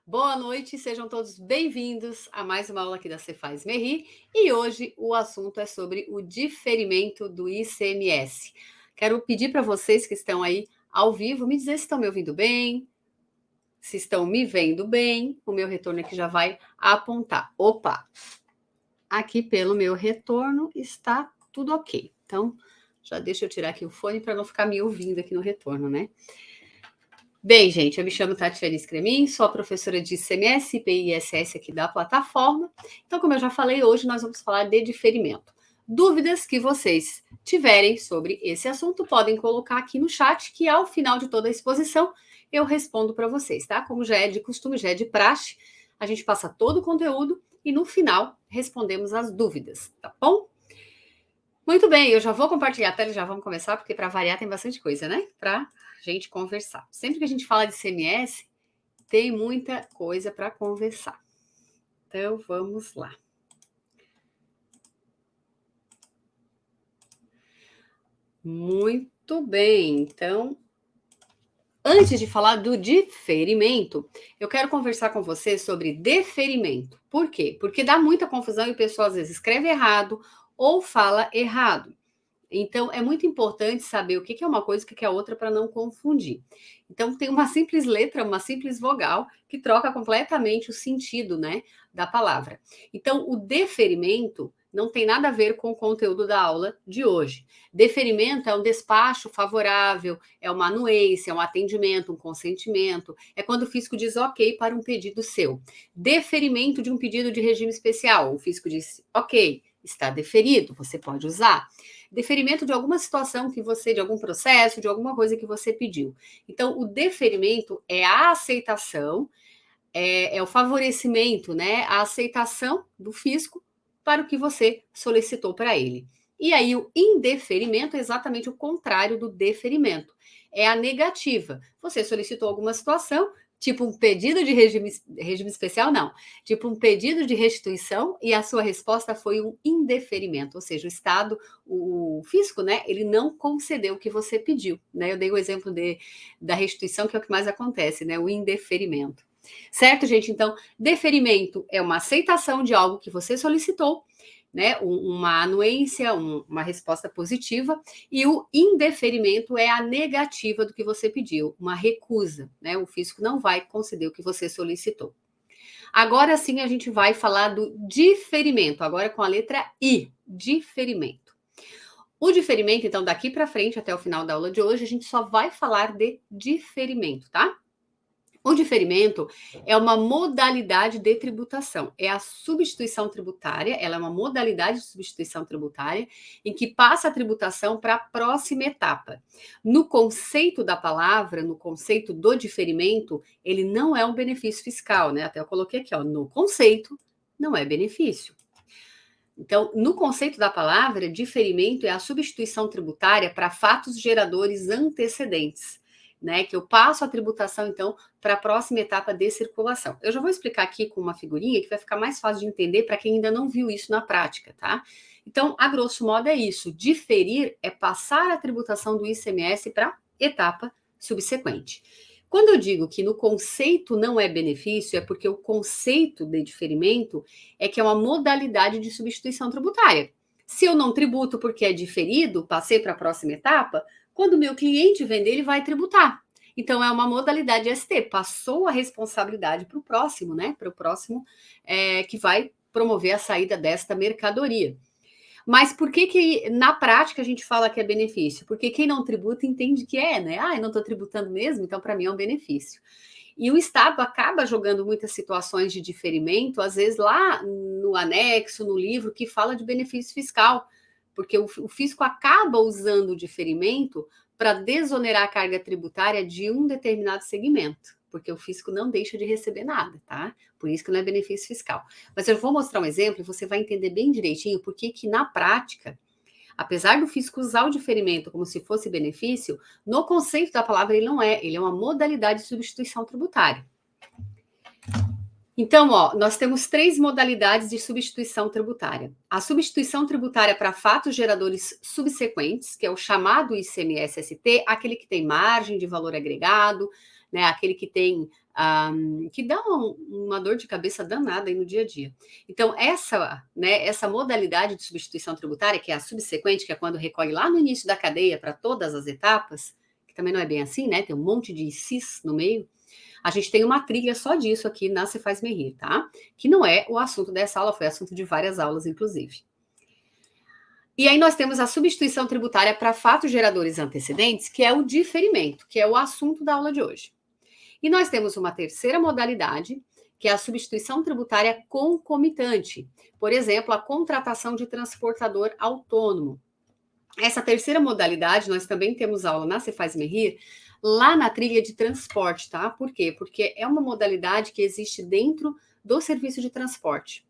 Boa noite, sejam todos bem-vindos a mais uma aula aqui da Cefaz Merri e hoje o assunto é sobre o diferimento do ICMS. Quero pedir para vocês que estão aí ao vivo me dizer se estão me ouvindo bem, se estão me vendo bem. O meu retorno aqui já vai apontar. Opa, aqui pelo meu retorno está tudo ok. Então, já deixa eu tirar aqui o fone para não ficar me ouvindo aqui no retorno, né? Bem, gente, eu me chamo Tatiane Scremin, sou a professora de ICMS, IPI e ISS aqui da plataforma. Então, como eu já falei, hoje nós vamos falar de diferimento. Dúvidas que vocês tiverem sobre esse assunto, podem colocar aqui no chat, que ao final de toda a exposição eu respondo para vocês, tá? Como já é de costume, já é de praxe, a gente passa todo o conteúdo e no final respondemos as dúvidas, tá bom? Muito bem, eu já vou compartilhar a tela e já vamos começar, porque para variar tem bastante coisa, né? Para gente conversar. Sempre que a gente fala de CMS, tem muita coisa para conversar. Então, vamos lá. Muito bem. Então, antes de falar do diferimento, eu quero conversar com você sobre deferimento. Por quê? Porque dá muita confusão e o pessoal às vezes escreve errado ou fala errado. Então, é muito importante saber o que é uma coisa e o que é outra para não confundir. Então, tem uma simples letra, uma simples vogal, que troca completamente o sentido, né, da palavra. Então, o deferimento não tem nada a ver com o conteúdo da aula de hoje. Deferimento é um despacho favorável, é uma anuência, é um atendimento, um consentimento. É quando o fisco diz ok para um pedido seu. Deferimento de um pedido de regime especial. O fisco diz ok, está deferido, você pode usar. Deferimento de alguma situação que você, de algum processo, de alguma coisa que você pediu. Então, o deferimento é a aceitação, é o favorecimento, né? A aceitação do fisco para o que você solicitou para ele. E aí, o indeferimento é exatamente o contrário do deferimento. É a negativa. Você solicitou alguma situação, tipo um pedido de regime especial, não. Tipo um pedido de restituição e a sua resposta foi um indeferimento, ou seja, o Estado, o fisco, né, ele não concedeu o que você pediu, né? Eu dei o exemplo da restituição, que é o que mais acontece, né? O indeferimento. Certo, gente? Então, deferimento é uma aceitação de algo que você solicitou, né? Uma anuência, uma resposta positiva, e o indeferimento é a negativa do que você pediu, uma recusa, né? O fisco não vai conceder o que você solicitou. Agora sim a gente vai falar do diferimento, agora com a letra I, diferimento. O diferimento, então, daqui para frente, até o final da aula de hoje, a gente só vai falar de diferimento, tá? O diferimento é uma modalidade de tributação, é a substituição tributária, ela é uma modalidade de substituição tributária em que passa a tributação para a próxima etapa. No conceito da palavra, no conceito do diferimento, ele não é um benefício fiscal, né? Até eu coloquei aqui, ó, no conceito, não é benefício. Então, no conceito da palavra, diferimento é a substituição tributária para fatos geradores antecedentes, né? Que eu passo a tributação, então, para a próxima etapa de circulação. Eu já vou explicar aqui com uma figurinha que vai ficar mais fácil de entender para quem ainda não viu isso na prática, tá? Então, a grosso modo é isso. Diferir é passar a tributação do ICMS para etapa subsequente. Quando eu digo que no conceito não é benefício, é porque o conceito de diferimento é que é uma modalidade de substituição tributária. Se eu não tributo porque é diferido, passei para a próxima etapa, quando o meu cliente vender, ele vai tributar. Então, é uma modalidade ST, passou a responsabilidade para o próximo, né? Para o próximo que vai promover a saída desta mercadoria. Mas por que na prática a gente fala que é benefício? Porque quem não tributa entende que é, né? Ah, eu não estou tributando mesmo, então para mim é um benefício. E o Estado acaba jogando muitas situações de diferimento, às vezes lá no anexo, no livro, que fala de benefício fiscal, porque o fisco acaba usando o diferimento para desonerar a carga tributária de um determinado segmento, porque o fisco não deixa de receber nada, tá? Por isso que não é benefício fiscal. Mas eu vou mostrar um exemplo e você vai entender bem direitinho por que na prática, apesar do fisco usar o diferimento como se fosse benefício, no conceito da palavra ele não é, ele é uma modalidade de substituição tributária. Então, ó, nós temos 3 modalidades de substituição tributária. A substituição tributária para fatos geradores subsequentes, que é o chamado ICMS-ST, aquele que tem margem de valor agregado, né? Aquele que tem que dá uma dor de cabeça danada aí no dia a dia. Então, essa modalidade de substituição tributária, que é a subsequente, que é quando recolhe lá no início da cadeia para todas as etapas, que também não é bem assim, né? Tem um monte de cis no meio. A gente tem uma trilha só disso aqui na Cefaz Merrir, tá? Que não é o assunto dessa aula, foi assunto de várias aulas, inclusive. E aí nós temos a substituição tributária para fatos geradores antecedentes, que é o diferimento, que é o assunto da aula de hoje. E nós temos uma terceira modalidade, que é a substituição tributária concomitante. Por exemplo, a contratação de transportador autônomo. Essa terceira modalidade, nós também temos aula na Cefaz Merrir, lá na trilha de transporte, tá? Por quê? Porque é uma modalidade que existe dentro do serviço de transporte.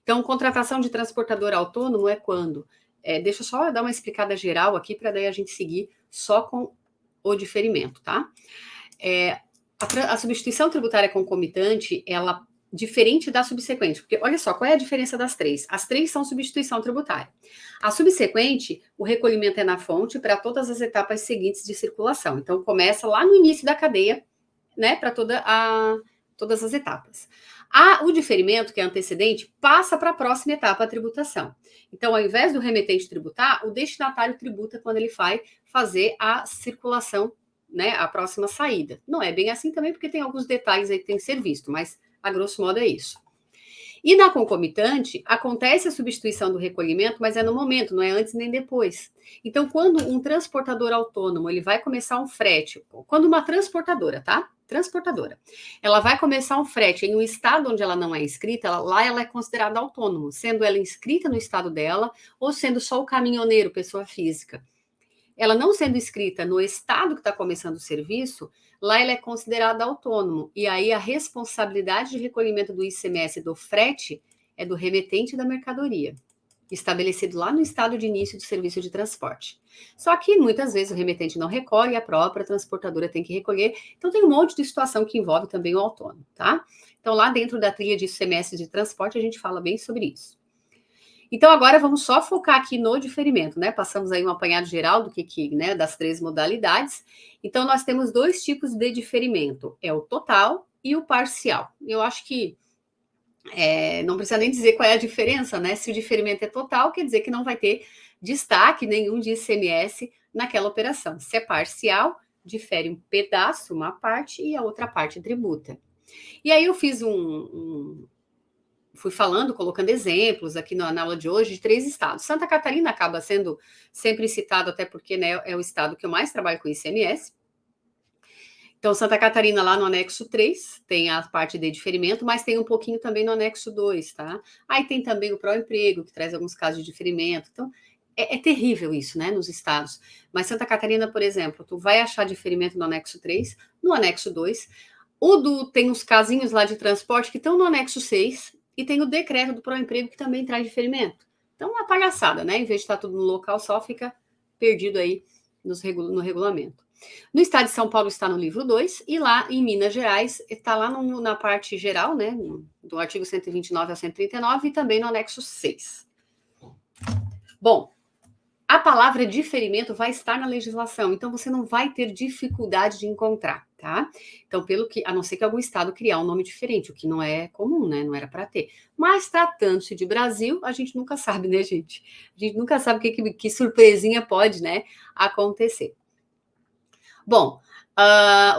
Então, contratação de transportador autônomo é quando? Deixa eu só dar uma explicada geral aqui, para daí a gente seguir só com o diferimento, tá? A substituição tributária concomitante, ela diferente da subsequente, porque olha só, qual é a diferença das três? As três são substituição tributária. A subsequente, o recolhimento é na fonte para todas as etapas seguintes de circulação. Então, começa lá no início da cadeia, né, para todas as etapas. O diferimento, que é antecedente, passa para a próxima etapa, a tributação. Então, ao invés do remetente tributar, o destinatário tributa quando ele vai fazer a circulação, né, a próxima saída. Não é bem assim também, porque tem alguns detalhes aí que tem que ser visto, mas a grosso modo é isso. E na concomitante, acontece a substituição do recolhimento, mas é no momento, não é antes nem depois. Então, quando um transportador autônomo, ele vai começar um frete, quando uma transportadora, tá? Transportadora, ela vai começar um frete em um estado onde ela não é inscrita, lá ela é considerada autônomo, sendo ela inscrita no estado dela, ou sendo só o caminhoneiro, pessoa física. Ela não sendo inscrita no estado que está começando o serviço, lá ela é considerada autônomo. E aí a responsabilidade de recolhimento do ICMS do frete é do remetente da mercadoria, estabelecido lá no estado de início do serviço de transporte. Só que muitas vezes o remetente não recolhe, a própria transportadora tem que recolher. Então tem um monte de situação que envolve também o autônomo, tá? Então lá dentro da trilha de ICMS de transporte a gente fala bem sobre isso. Então, agora vamos só focar aqui no diferimento, né? Passamos aí um apanhado geral do né, das três modalidades. Então, nós temos dois tipos de diferimento: é o total e o parcial. Eu acho que não precisa nem dizer qual é a diferença, né? Se o diferimento é total, quer dizer que não vai ter destaque nenhum de ICMS naquela operação. Se é parcial, difere um pedaço, uma parte, e a outra parte tributa. E aí eu fiz fui falando, colocando exemplos aqui na aula de hoje de 3 estados. Santa Catarina acaba sendo sempre citado, até porque, né, é o estado que eu mais trabalho com ICMS. Então, Santa Catarina, lá no anexo 3, tem a parte de diferimento, mas tem um pouquinho também no anexo 2, tá? Aí tem também o pró-emprego, que traz alguns casos de diferimento. Então, é terrível isso, né, nos estados. Mas Santa Catarina, por exemplo, tu vai achar diferimento no anexo 3, no anexo 2. Tem uns casinhos lá de transporte que estão no anexo 6, e tem o decreto do pró-emprego que também traz diferimento. Então, uma palhaçada, né? Em vez de estar tudo no local só, fica perdido aí no regulamento. No estado de São Paulo está no livro 2, e lá em Minas Gerais está lá na parte geral, né? Do artigo 129 ao 139, e também no anexo 6. Bom, a palavra diferimento vai estar na legislação, então você não vai ter dificuldade de encontrar, tá? Então, a não ser que algum estado criar um nome diferente, o que não é comum, né? Não era para ter. Mas tratando-se de Brasil, a gente nunca sabe, né, gente? A gente nunca sabe que surpresinha pode, né, acontecer. Bom,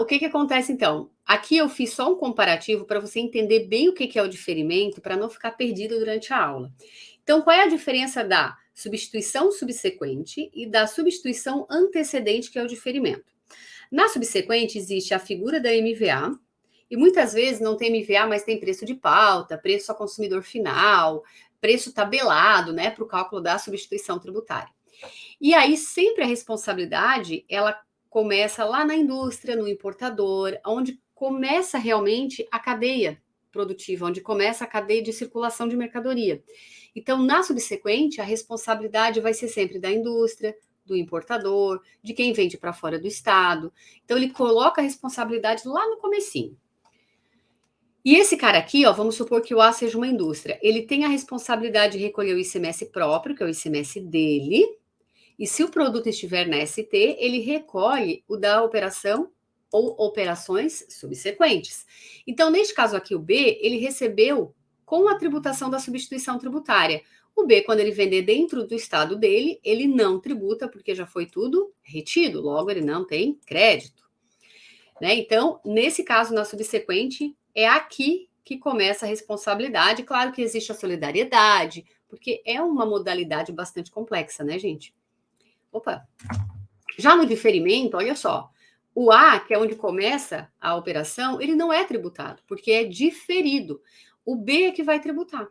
o que acontece então? Aqui eu fiz só um comparativo para você entender bem o que é o diferimento, para não ficar perdido durante a aula. Então, qual é a diferença da substituição subsequente e da substituição antecedente, que é o diferimento? Na subsequente existe a figura da MVA, e muitas vezes não tem MVA, mas tem preço de pauta, preço a consumidor final, preço tabelado, né, para o cálculo da substituição tributária. E aí sempre a responsabilidade, ela começa lá na indústria, no importador, onde começa realmente a cadeia produtiva, onde começa a cadeia de circulação de mercadoria. Então, na subsequente, a responsabilidade vai ser sempre da indústria, do importador, de quem vende para fora do estado. Então, ele coloca a responsabilidade lá no comecinho. E esse cara aqui, ó, vamos supor que o A seja uma indústria, ele tem a responsabilidade de recolher o ICMS próprio, que é o ICMS dele, e se o produto estiver na ST, ele recolhe o da operação ou operações subsequentes. Então, neste caso aqui, o B, ele recebeu com a tributação da substituição tributária. O B, quando ele vender dentro do estado dele, ele não tributa, porque já foi tudo retido, logo ele não tem crédito. Né? Então, nesse caso, na subsequente, é aqui que começa a responsabilidade. Claro que existe a solidariedade, porque é uma modalidade bastante complexa, né, gente? Opa! Já no diferimento, olha só, o A, que é onde começa a operação, ele não é tributado, porque é diferido. O B é que vai tributar.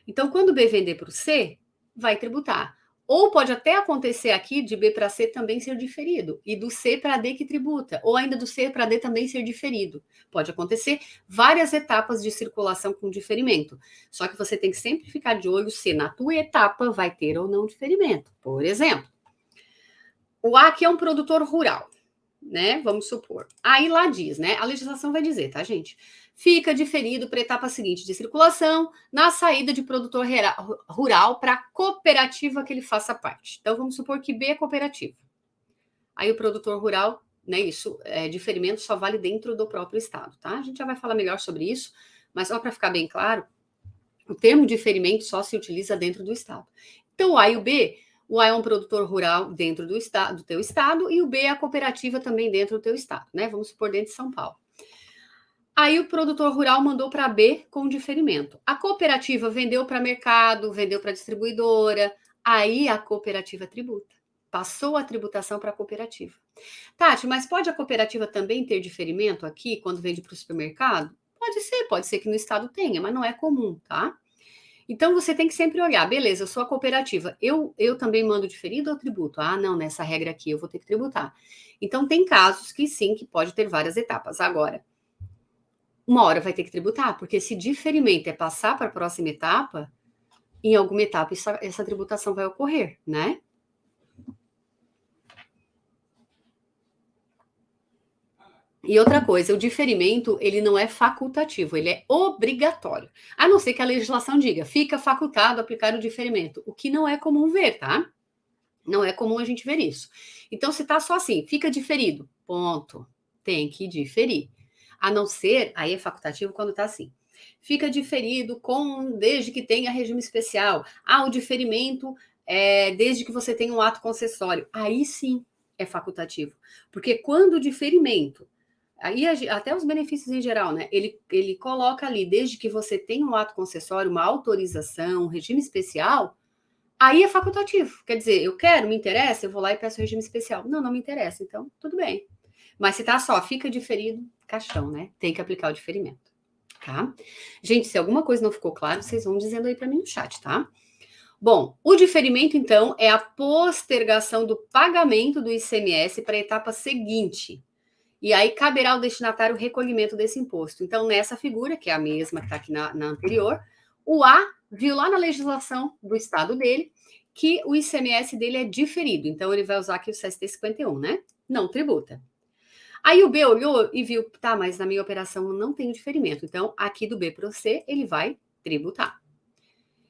Então, quando o B vender para o C, vai tributar. Ou pode até acontecer aqui de B para C também ser diferido, e do C para D que tributa, ou ainda do C para D também ser diferido. Pode acontecer várias etapas de circulação com diferimento. Só que você tem que sempre ficar de olho se na tua etapa vai ter ou não diferimento. Por exemplo, o A aqui é um produtor rural, né? Vamos supor. Aí lá diz, né? A legislação vai dizer, tá, gente? Fica diferido para a etapa seguinte de circulação na saída de produtor rural para a cooperativa que ele faça parte. Então, vamos supor que B é cooperativa. Aí o produtor rural, né? Isso, diferimento só vale dentro do próprio estado, tá? A gente já vai falar melhor sobre isso, mas só para ficar bem claro, o termo diferimento só se utiliza dentro do estado. Então, o A e o B, o A é um produtor rural dentro do teu estado e o B é a cooperativa também dentro do teu estado, né? Vamos supor dentro de São Paulo. Aí o produtor rural mandou para B com diferimento. A cooperativa vendeu para mercado, vendeu para distribuidora, aí a cooperativa tributa. Passou a tributação para a cooperativa. Tati, mas pode a cooperativa também ter diferimento aqui quando vende para o supermercado? Pode ser que no estado tenha, mas não é comum, tá? Então você tem que sempre olhar, beleza, eu sou a cooperativa, eu também mando diferido ou tributo? Ah, não, nessa regra aqui eu vou ter que tributar. Então tem casos que sim, que pode ter várias etapas. Agora, uma hora vai ter que tributar, porque se diferimento é passar para a próxima etapa, em alguma etapa essa tributação vai ocorrer, né? E outra coisa, o diferimento, ele não é facultativo, ele é obrigatório. A não ser que a legislação diga, fica facultado aplicar o diferimento, o que não é comum ver, tá? Não é comum a gente ver isso. Então, se tá só assim, fica diferido, ponto. Tem que diferir. A não ser, aí é facultativo quando tá assim. Fica diferido desde que tenha regime especial. Ah, o diferimento desde que você tenha um ato concessório. Aí sim é facultativo. Porque quando o diferimento, aí até os benefícios em geral, né? Ele coloca ali, desde que você tenha um ato concessório, uma autorização, um regime especial, aí é facultativo. Quer dizer, eu quero, me interessa, eu vou lá e peço regime especial. Não me interessa, então tudo bem. Mas se tá só, fica diferido, caixão, né? Tem que aplicar o diferimento, tá? Gente, se alguma coisa não ficou claro, vocês vão dizendo aí para mim no chat, tá? Bom, o diferimento, então, é a postergação do pagamento do ICMS para a etapa seguinte. E aí caberá ao destinatário o recolhimento desse imposto. Então, nessa figura, que é a mesma que está aqui na anterior, o A viu lá na legislação do estado dele que o ICMS dele é diferido. Então, ele vai usar aqui o CST 51, né? Não tributa. Aí o B olhou e viu, tá, mas na minha operação não tem diferimento. Então, aqui do B para o C, ele vai tributar.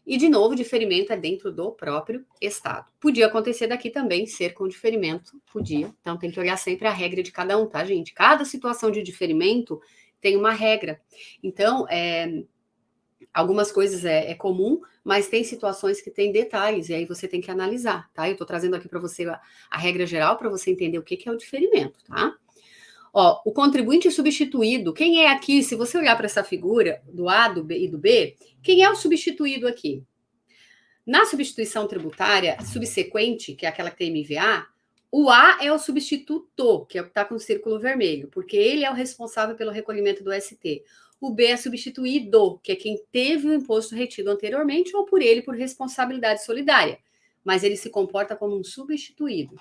E, de novo, o diferimento é dentro do próprio estado. Podia acontecer daqui também, ser com diferimento, podia. Então, tem que olhar sempre a regra de cada um, tá, gente? Cada situação de diferimento tem uma regra. Então, algumas coisas é comum, mas tem situações que tem detalhes, e aí você tem que analisar, tá? Eu estou trazendo aqui para você a regra geral, para você entender o que é o diferimento, tá? Ó, o contribuinte substituído, quem é aqui? Se você olhar para essa figura do A, do B e do B, quem é o substituído aqui? Na substituição tributária subsequente, que é aquela que tem MVA, o A é o substituto, que é o que está com o círculo vermelho, porque ele é o responsável pelo recolhimento do ST. O B é substituído, que é quem teve o imposto retido anteriormente ou por ele por responsabilidade solidária, mas ele se comporta como um substituído.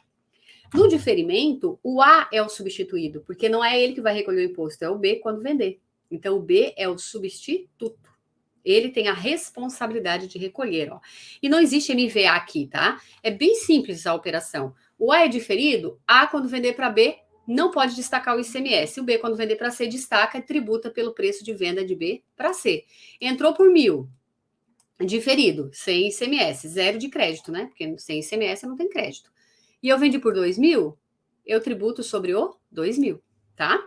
No diferimento, o A é o substituído, porque não é ele que vai recolher o imposto, é o B quando vender. Então, o B é o substituto. Ele tem a responsabilidade de recolher, ó. E não existe MVA aqui, tá? É bem simples a operação. O A é diferido, A quando vender para B não pode destacar o ICMS. O B quando vender para C destaca e tributa pelo preço de venda de B para C. Entrou por 1.000, diferido, sem ICMS, zero de crédito, né? Porque sem ICMS não tem crédito. E eu vendi por 2.000, eu tributo sobre o 2.000. tá?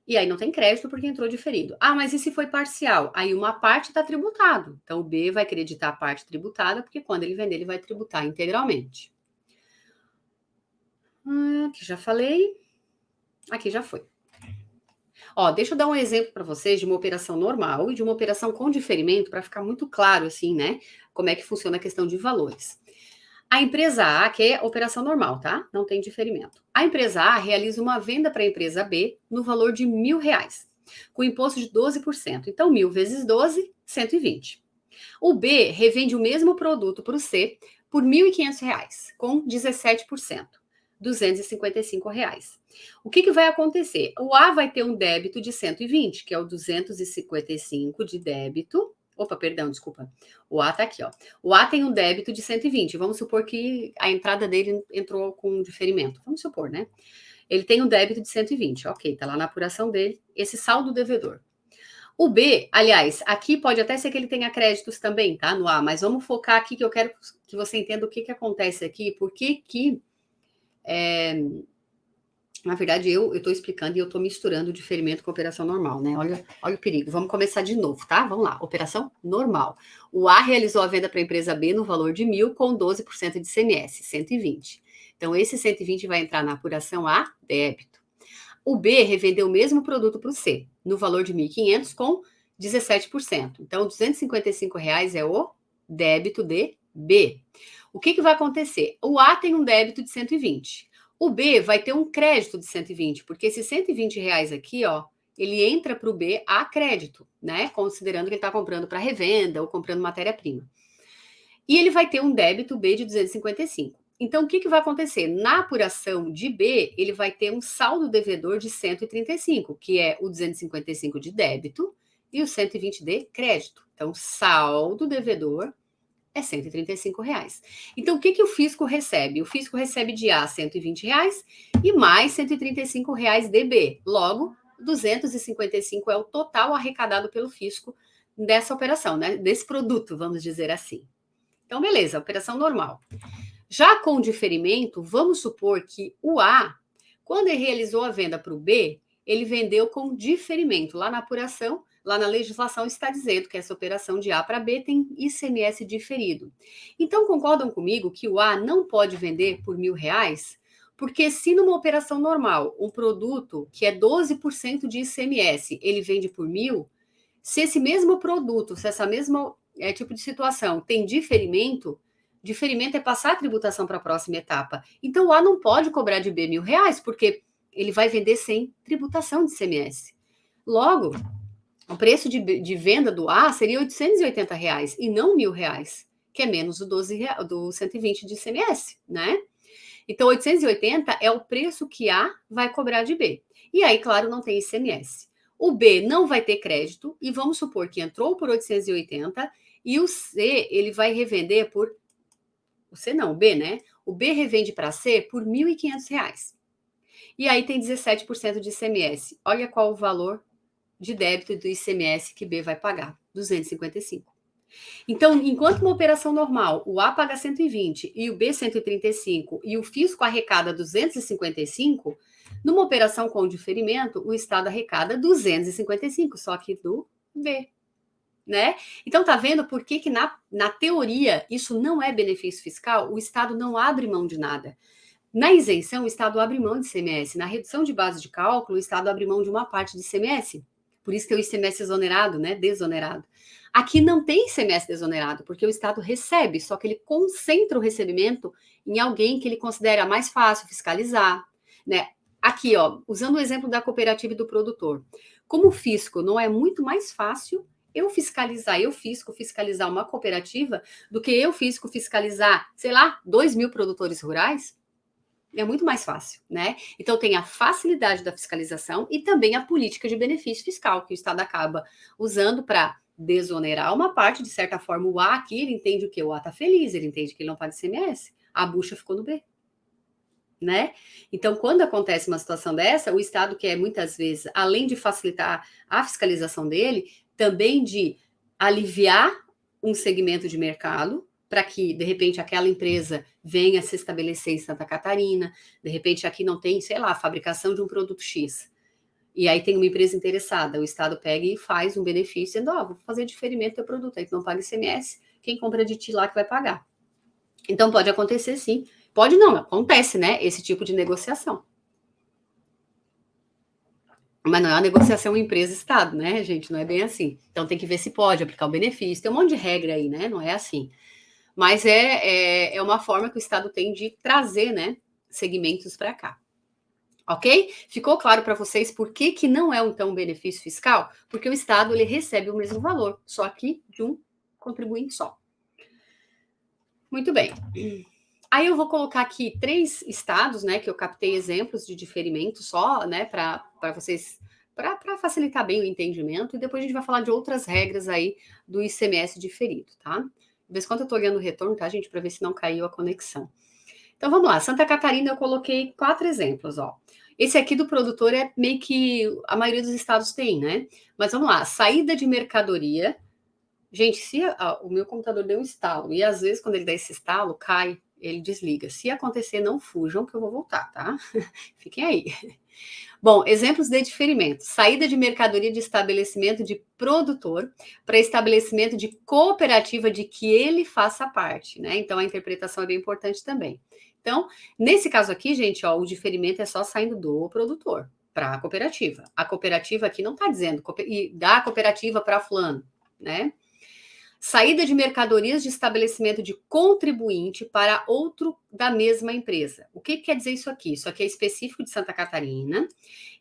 E aí não tem crédito porque entrou diferido. Ah, mas e se foi parcial? Aí uma parte está tributado. Então o B vai acreditar a parte tributada, porque quando ele vender, ele vai tributar integralmente. Aqui já falei. Aqui já foi. Ó, deixa eu dar um exemplo para vocês de uma operação normal e de uma operação com diferimento, para ficar muito claro, assim, né? Como é que funciona a questão de valores. A empresa A, que é operação normal, tá? Não tem diferimento. A empresa A realiza uma venda para a empresa B no valor de R$ 1.000, com imposto de 12%. Então, 1.000 vezes 12, 120. O B revende o mesmo produto para o C por R$ 1.500, com 17%, R$ 255. O que vai acontecer? O A vai ter um débito de 120, que é o 255 de débito. Opa, perdão, desculpa. O A tá aqui, ó. O A tem um débito de 120. Vamos supor que a entrada dele entrou com diferimento. Vamos supor, né? Ele tem um débito de 120. Ok, tá lá na apuração dele. Esse saldo devedor. O B, aliás, aqui pode até ser que ele tenha créditos também, tá? No A, mas vamos focar aqui que eu quero que você entenda o que acontece aqui, por que na verdade, eu estou explicando e eu estou misturando o diferimento com a operação normal, né? Olha o perigo. Vamos começar de novo, tá? Vamos lá. Operação normal. O A realizou a venda para a empresa B no valor de 1.000 com 12% de ICMS, 120. Então, esse 120 vai entrar na apuração A, débito. O B revendeu o mesmo produto para o C, no valor de 1.500 com 17%. Então, R$ 255 é o débito de B. O que vai acontecer? O A tem um débito de 120. O B vai ter um crédito de 120, porque esses 120 reais aqui, ó, ele entra para o B a crédito, né? Considerando que ele está comprando para revenda ou comprando matéria-prima. E ele vai ter um débito B de 255. Então, o que vai acontecer? Na apuração de B, ele vai ter um saldo devedor de 135, que é o 255 de débito e o 120 de crédito. Então, saldo devedor é R$ 135. Então, o que o fisco recebe? O fisco recebe de A R$ 120 e mais R$ 135 de B. Logo, 255 é o total arrecadado pelo fisco dessa operação, né? Desse produto, vamos dizer assim. Então, beleza, operação normal. Já com diferimento, vamos supor que o A, quando ele realizou a venda para o B, ele vendeu com diferimento. Lá na apuração, lá na legislação está dizendo que essa operação de A para B tem ICMS diferido. Então, concordam comigo que o A não pode vender por R$ 1.000? Porque se numa operação normal, um produto que é 12% de ICMS, ele vende por 1.000, se esse mesmo produto, se essa mesma tipo de situação tem diferimento é passar a tributação para a próxima etapa. Então, o A não pode cobrar de B R$ 1.000, porque ele vai vender sem tributação de ICMS. Logo, o preço de venda do A seria R$ 880 e não R$ 1.000, que é menos do 120 de ICMS, né? Então, 880 é o preço que A vai cobrar de B. E aí, claro, não tem ICMS. O B não vai ter crédito, e vamos supor que entrou por 880, e o C, ele vai revender por... O C não, o B, né? O B revende para C por R$ 1.500. E aí tem 17% de ICMS. Olha qual o valor de débito do ICMS que B vai pagar, 255. Então, enquanto uma operação normal, o A paga 120 e o B 135 e o fisco arrecada 255, numa operação com diferimento, o Estado arrecada 255, só que do B, né? Então, tá vendo por que na teoria isso não é benefício fiscal? O Estado não abre mão de nada. Na isenção, o Estado abre mão de ICMS. Na redução de base de cálculo, o Estado abre mão de uma parte de ICMS. Por isso que é o ICMS exonerado, né? Desonerado. Aqui não tem ICMS desonerado, porque o Estado recebe, só que ele concentra o recebimento em alguém que ele considera mais fácil fiscalizar, né? Aqui, ó, usando o exemplo da cooperativa e do produtor. Como o fisco não é muito mais fácil eu fisco fiscalizar uma cooperativa do que eu fisco fiscalizar, sei lá, 2.000 produtores rurais? É muito mais fácil, né? Então tem a facilidade da fiscalização e também a política de benefício fiscal, que o Estado acaba usando para desonerar uma parte, de certa forma, o A aqui, ele entende o que? O A está feliz, ele entende que ele não paga ICMS. A bucha ficou no B, né? Então, quando acontece uma situação dessa, o Estado quer, muitas vezes, além de facilitar a fiscalização dele, também de aliviar um segmento de mercado, para que, de repente, aquela empresa venha se estabelecer em Santa Catarina, de repente aqui não tem, sei lá, fabricação de um produto X. E aí tem uma empresa interessada, o Estado pega e faz um benefício, dizendo, vou fazer diferimento do teu produto, aí tu não paga ICMS, quem compra de ti lá que vai pagar. Então pode acontecer sim, pode não, acontece, né, esse tipo de negociação. Mas não é uma negociação empresa-Estado, né, gente, não é bem assim. Então tem que ver se pode aplicar o benefício, tem um monte de regra aí, né, não é assim. Mas é uma forma que o Estado tem de trazer, né, segmentos para cá. Ok? Ficou claro para vocês por que não é então um benefício fiscal? Porque o Estado ele recebe o mesmo valor, só que de um contribuinte só. Muito bem. Aí eu vou colocar aqui 3 estados, né, que eu captei exemplos de diferimento só, né, para vocês, para facilitar bem o entendimento, e depois a gente vai falar de outras regras aí do ICMS diferido, tá? De vez em quando eu tô olhando o retorno, tá, gente, para ver se não caiu a conexão. Então vamos lá, Santa Catarina eu coloquei 4 exemplos, ó. Esse aqui do produtor é meio que a maioria dos estados tem, né? Mas vamos lá, saída de mercadoria. Gente, se o meu computador deu um estalo, e às vezes quando ele dá esse estalo, cai, ele desliga. Se acontecer, não fujam que eu vou voltar, tá? Fiquem aí. Bom, exemplos de diferimento. Saída de mercadoria de estabelecimento de produtor para estabelecimento de cooperativa de que ele faça parte, né? Então a interpretação é bem importante também. Então, nesse caso aqui, gente, ó, o diferimento é só saindo do produtor para a cooperativa. A cooperativa aqui não está dizendo da cooperativa para fulano, né? Saída de mercadorias de estabelecimento de contribuinte para outro da mesma empresa. O que quer dizer isso aqui? Isso aqui é específico de Santa Catarina,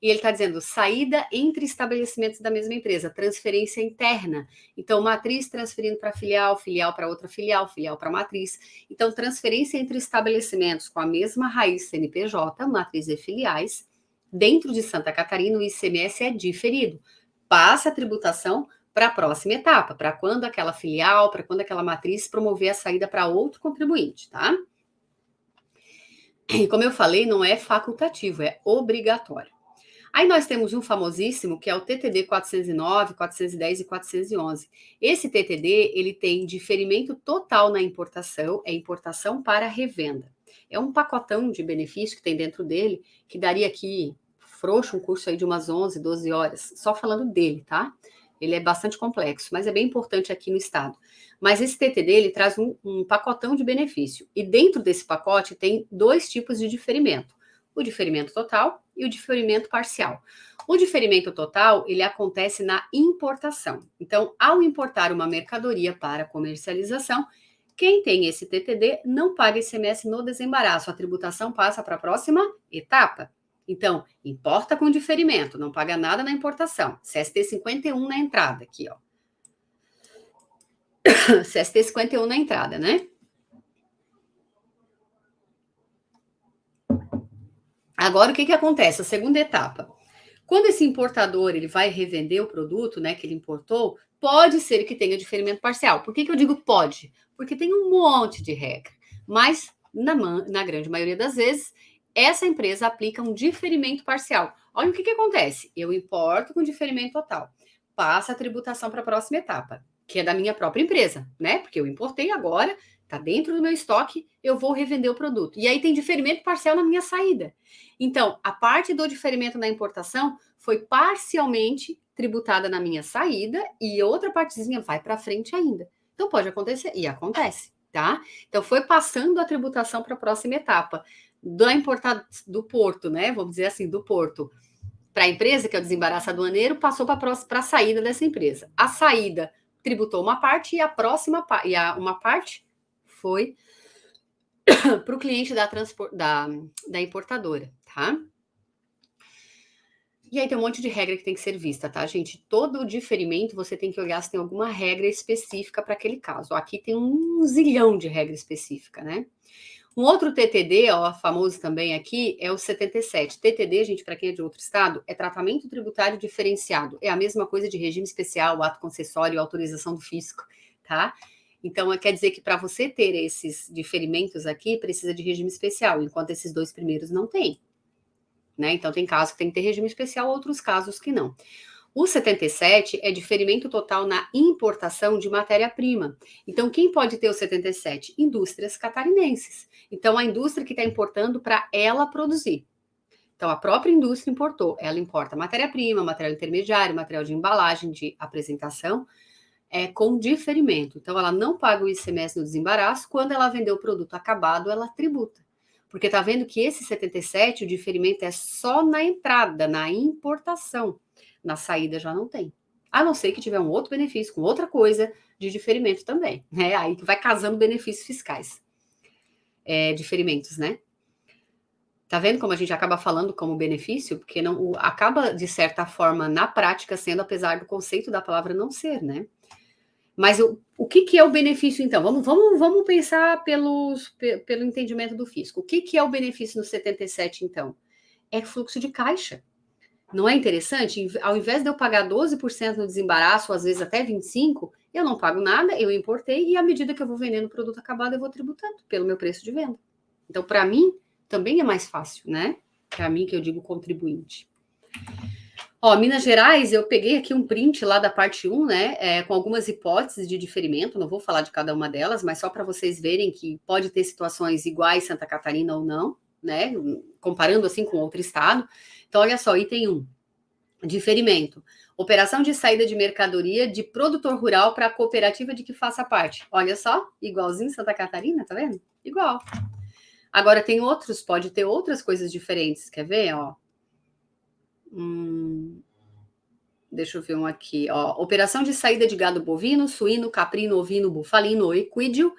e ele está dizendo saída entre estabelecimentos da mesma empresa, transferência interna. Então, matriz transferindo para filial, filial para outra filial, filial para matriz. Então, transferência entre estabelecimentos com a mesma raiz CNPJ, matriz e filiais, dentro de Santa Catarina, o ICMS é diferido. Passa a tributação para a próxima etapa, para quando aquela filial, para quando aquela matriz promover a saída para outro contribuinte, tá? E como eu falei, não é facultativo, é obrigatório. Aí nós temos um famosíssimo, que é o TTD 409, 410 e 411. Esse TTD, ele tem diferimento total na importação, é importação para revenda. É um pacotão de benefício que tem dentro dele, que daria aqui, frouxo, um curso aí de umas 11, 12 horas, só falando dele, tá? Ele é bastante complexo, mas é bem importante aqui no estado. Mas esse TTD, ele traz um pacotão de benefício. E dentro desse pacote tem 2 tipos de diferimento. O diferimento total e o diferimento parcial. O diferimento total, ele acontece na importação. Então, ao importar uma mercadoria para comercialização, quem tem esse TTD não paga ICMS no desembaraço. A tributação passa para a próxima etapa. Então, importa com diferimento, não paga nada na importação. CST 51 na entrada, aqui, ó. CST 51 na entrada, né? Agora, o que acontece? A segunda etapa. Quando esse importador ele vai revender o produto, né, que ele importou, pode ser que tenha diferimento parcial. Por que eu digo pode? Porque tem um monte de regra. Mas, na grande maioria das vezes, essa empresa aplica um diferimento parcial. Olha o que acontece. Eu importo com diferimento total. Passa a tributação para a próxima etapa, que é da minha própria empresa, né? Porque eu importei agora, está dentro do meu estoque, eu vou revender o produto. E aí tem diferimento parcial na minha saída. Então, a parte do diferimento na importação foi parcialmente tributada na minha saída e outra partezinha vai para frente ainda. Então, pode acontecer, e acontece, tá? Então, foi passando a tributação para a próxima etapa do porto, né? Vamos dizer assim, do porto para a empresa, que é o desembaraço aduaneiro, passou para a saída dessa empresa. A saída tributou uma parte e a próxima uma parte foi para o cliente da importadora, tá? E aí tem um monte de regra que tem que ser vista, tá, gente? Todo diferimento você tem que olhar se tem alguma regra específica para aquele caso. Aqui tem um zilhão de regra específica, né? Um outro TTD, ó, famoso também aqui, é o 77. TTD, gente, para quem é de outro estado, é tratamento tributário diferenciado. É a mesma coisa de regime especial, ato concessório, autorização do fisco, tá? Então, quer dizer que para você ter esses diferimentos aqui, precisa de regime especial, enquanto esses 2 primeiros não tem. Né? Então, tem casos que tem que ter regime especial, outros casos que não. O 77 é diferimento total na importação de matéria-prima. Então, quem pode ter o 77? Indústrias catarinenses. Então, a indústria que está importando para ela produzir. Então, a própria indústria importou. Ela importa matéria-prima, material intermediário, material de embalagem, de apresentação, com diferimento. Então, ela não paga o ICMS no desembaraço. Quando ela vender o produto acabado, ela tributa. Porque está vendo que esse 77, o diferimento é só na entrada, na importação. Na saída já não tem. A não ser que tiver um outro benefício, com outra coisa de diferimento também. Né? Aí que vai casando benefícios fiscais. Diferimentos, né? Tá vendo como a gente acaba falando como benefício? Porque não acaba, de certa forma, na prática, sendo, apesar do conceito da palavra não ser, né? Mas o que é o benefício, então? Vamos pensar pelo entendimento do fisco. O que é o benefício no 77, então? É fluxo de caixa. Não é interessante? Ao invés de eu pagar 12% no desembaraço, ou às vezes até 25%, eu não pago nada, eu importei, e à medida que eu vou vendendo o produto acabado, eu vou tributando pelo meu preço de venda. Então, para mim, também é mais fácil, né? Para mim, que eu digo contribuinte. Ó, Minas Gerais, eu peguei aqui um print lá da parte 1, né? Com algumas hipóteses de diferimento, não vou falar de cada uma delas, mas só para vocês verem que pode ter situações iguais Santa Catarina ou não, né? Comparando assim com outro estado. Então, olha só, item 1, diferimento. Operação de saída de mercadoria de produtor rural para a cooperativa de que faça parte. Olha só, igualzinho Santa Catarina, tá vendo? Igual. Agora tem outros, pode ter outras coisas diferentes. Quer ver, ó? Deixa eu ver um aqui, ó. Operação de saída de gado bovino, suíno, caprino, ovino, bufalino ou equídeo,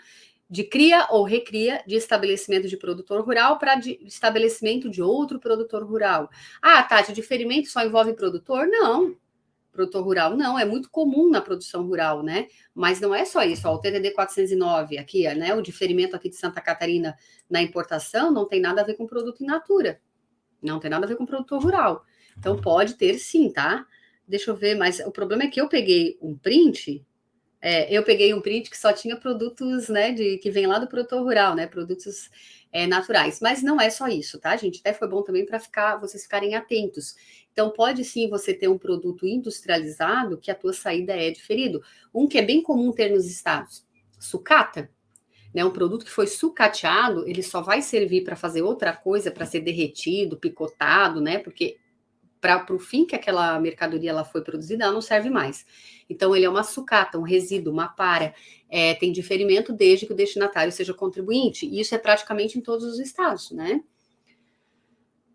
de cria ou recria de estabelecimento de produtor rural para estabelecimento de outro produtor rural. Ah, Tati, diferimento só envolve produtor? Não. Produtor rural não, é muito comum na produção rural, né? Mas não é só isso, ó, o TDD 409 aqui, né? O diferimento aqui de Santa Catarina na importação não tem nada a ver com produto in natura. Não tem nada a ver com produtor rural. Então pode ter sim, tá? Deixa eu ver, mas o problema é que eu peguei um print que só tinha produtos, né, que vem lá do produtor rural, né, produtos naturais. Mas não é só isso, tá, gente? Até foi bom também para vocês ficarem atentos. Então, pode sim você ter um produto industrializado que a tua saída é diferido. Um que é bem comum ter nos estados, sucata, né? Um produto que foi sucateado, ele só vai servir para fazer outra coisa, para ser derretido, picotado, né? Porque para o fim que aquela mercadoria ela foi produzida, ela não serve mais. Então, ele é uma sucata, um resíduo, uma para. Tem diferimento desde que o destinatário seja contribuinte. E isso é praticamente em todos os estados, né?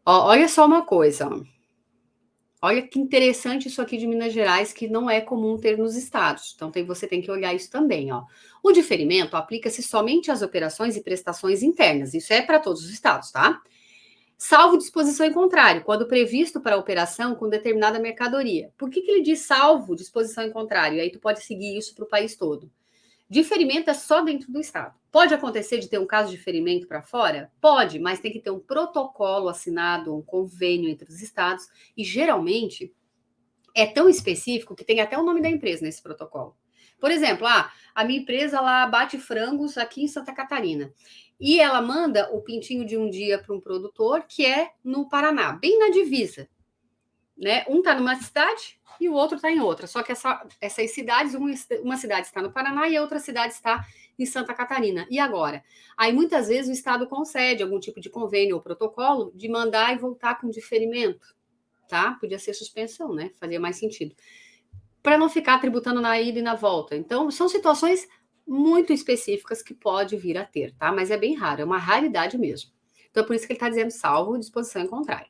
Ó, olha só uma coisa. Ó. Olha que interessante isso aqui de Minas Gerais, que não é comum ter nos estados. Então, você tem que olhar isso também. Ó. O diferimento aplica-se somente às operações e prestações internas. Isso é para todos os estados, tá? Salvo disposição em contrário, quando previsto para a operação com determinada mercadoria. Por que ele diz salvo disposição em contrário? E aí tu pode seguir isso para o país todo. Diferimento é só dentro do estado. Pode acontecer de ter um caso de diferimento para fora? Pode, mas tem que ter um protocolo assinado, um convênio entre os estados, e geralmente é tão específico que tem até o nome da empresa nesse protocolo. Por exemplo, a minha empresa lá bate frangos aqui em Santa Catarina. E ela manda o pintinho de um dia para um produtor que é no Paraná, bem na divisa. Né? Um está numa cidade e o outro está em outra. Só que essas cidades, uma cidade está no Paraná e a outra cidade está em Santa Catarina. E agora? Aí muitas vezes o Estado concede algum tipo de convênio ou protocolo de mandar e voltar com diferimento. Tá? Podia ser suspensão, né? Fazia mais sentido. Para não ficar tributando na ida e na volta. Então, são situações muito específicas que pode vir a ter, tá? Mas é bem raro, é uma raridade mesmo. Então, é por isso que ele está dizendo salvo disposição em contrário.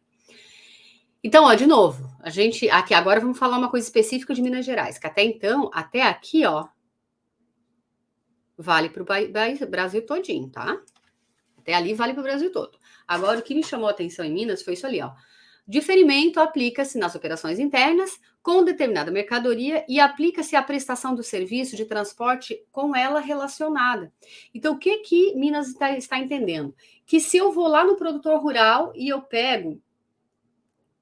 Então, ó, de novo, a gente aqui agora vamos falar uma coisa específica de Minas Gerais, que até então, até aqui, ó, vale para o Brasil todinho, tá? Até ali vale para o Brasil todo. Agora, o que me chamou a atenção em Minas foi isso ali, ó. Diferimento aplica-se nas operações internas com determinada mercadoria e aplica-se à prestação do serviço de transporte com ela relacionada. Então, o que Minas está entendendo? Que se eu vou lá no produtor rural e eu pego,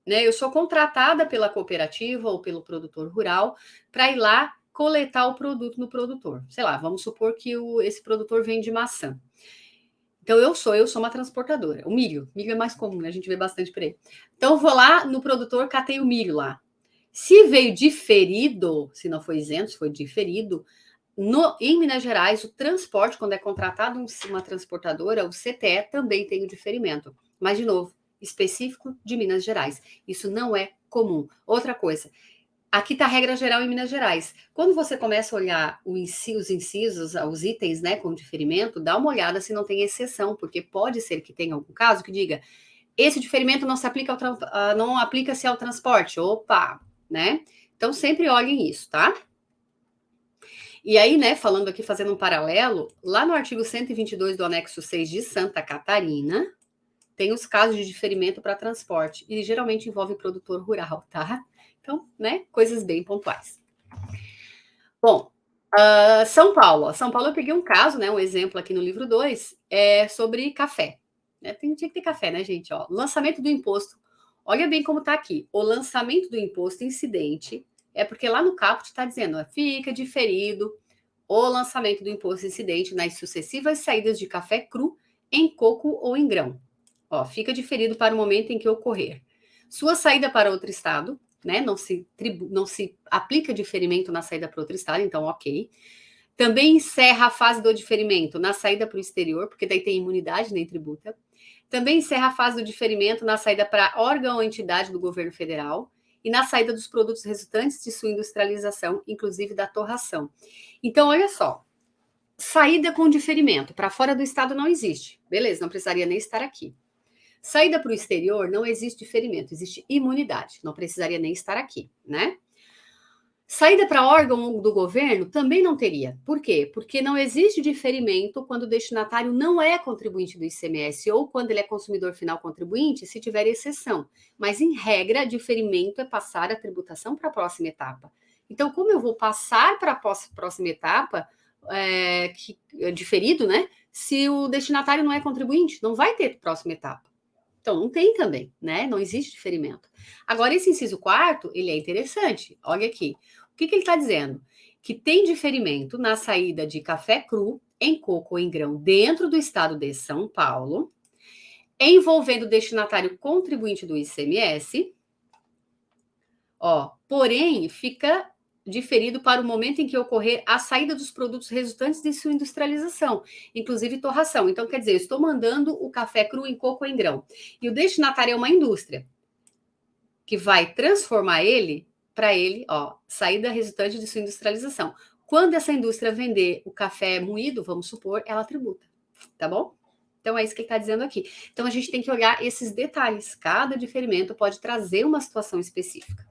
né, eu sou contratada pela cooperativa ou pelo produtor rural para ir lá coletar o produto no produtor. Sei lá, vamos supor que esse produtor vende maçã. Então, eu sou uma transportadora. O milho é mais comum, né? A gente vê bastante por aí. Então, eu vou lá no produtor, catei o milho lá. Se veio diferido, se não foi isento, se foi diferido, em Minas Gerais, o transporte, quando é contratado uma transportadora, o CTE também tem o diferimento. Mas, de novo, específico de Minas Gerais. Isso não é comum. Outra coisa, aqui está a regra geral em Minas Gerais. Quando você começa a olhar os incisos, os itens, né, com diferimento, dá uma olhada se não tem exceção, porque pode ser que tenha algum caso que diga esse diferimento não se aplica não aplica-se ao transporte. Opa, né? Então sempre olhem isso, tá? E aí, né, falando aqui, fazendo um paralelo, lá no artigo 122 do anexo 6 de Santa Catarina, tem os casos de diferimento para transporte, e geralmente envolve produtor rural, tá? Então, né, coisas bem pontuais. Bom, São Paulo. São Paulo eu peguei um caso, né, um exemplo aqui no livro 2, sobre café. Tinha que ter café, né, gente? Ó, lançamento do imposto. Olha bem como está aqui. O lançamento do imposto incidente é porque lá no caput está dizendo, fica diferido o lançamento do imposto incidente nas sucessivas saídas de café cru em coco ou em grão. Ó, fica diferido para o momento em que ocorrer sua saída para outro estado, né? Não se aplica diferimento na saída para outro estado, então ok. Também encerra a fase do diferimento na saída para o exterior, porque daí tem imunidade, nem tributa. Também encerra a fase do diferimento na saída para órgão ou entidade do governo federal e na saída dos produtos resultantes de sua industrialização, inclusive da torração. Então, olha só, saída com diferimento para fora do estado não existe. Beleza, não precisaria nem estar aqui. Saída para o exterior não existe diferimento, existe imunidade, não precisaria nem estar aqui, né? Saída para órgão do governo também não teria. Por quê? Porque não existe diferimento quando o destinatário não é contribuinte do ICMS ou quando ele é consumidor final contribuinte, se tiver exceção. Mas, em regra, diferimento é passar a tributação para a próxima etapa. Então, como eu vou passar para a próxima etapa, diferido, né? Se o destinatário não é contribuinte, não vai ter próxima etapa. Então, não tem também, né? Não existe diferimento. Agora, esse inciso 4º, ele é interessante. Olha aqui. O que ele está dizendo? Que tem diferimento na saída de café cru, em coco ou em grão, dentro do estado de São Paulo, envolvendo o destinatário contribuinte do ICMS, porém, fica diferido para o momento em que ocorrer a saída dos produtos resultantes de sua industrialização, inclusive torração. Então, quer dizer, eu estou mandando o café cru em coco ou em grão. E o destinatário é uma indústria que vai transformar ele para ele, saída resultante de sua industrialização. Quando essa indústria vender o café moído, vamos supor, ela tributa, tá bom? Então, é isso que ele está dizendo aqui. Então, a gente tem que olhar esses detalhes. Cada diferimento pode trazer uma situação específica.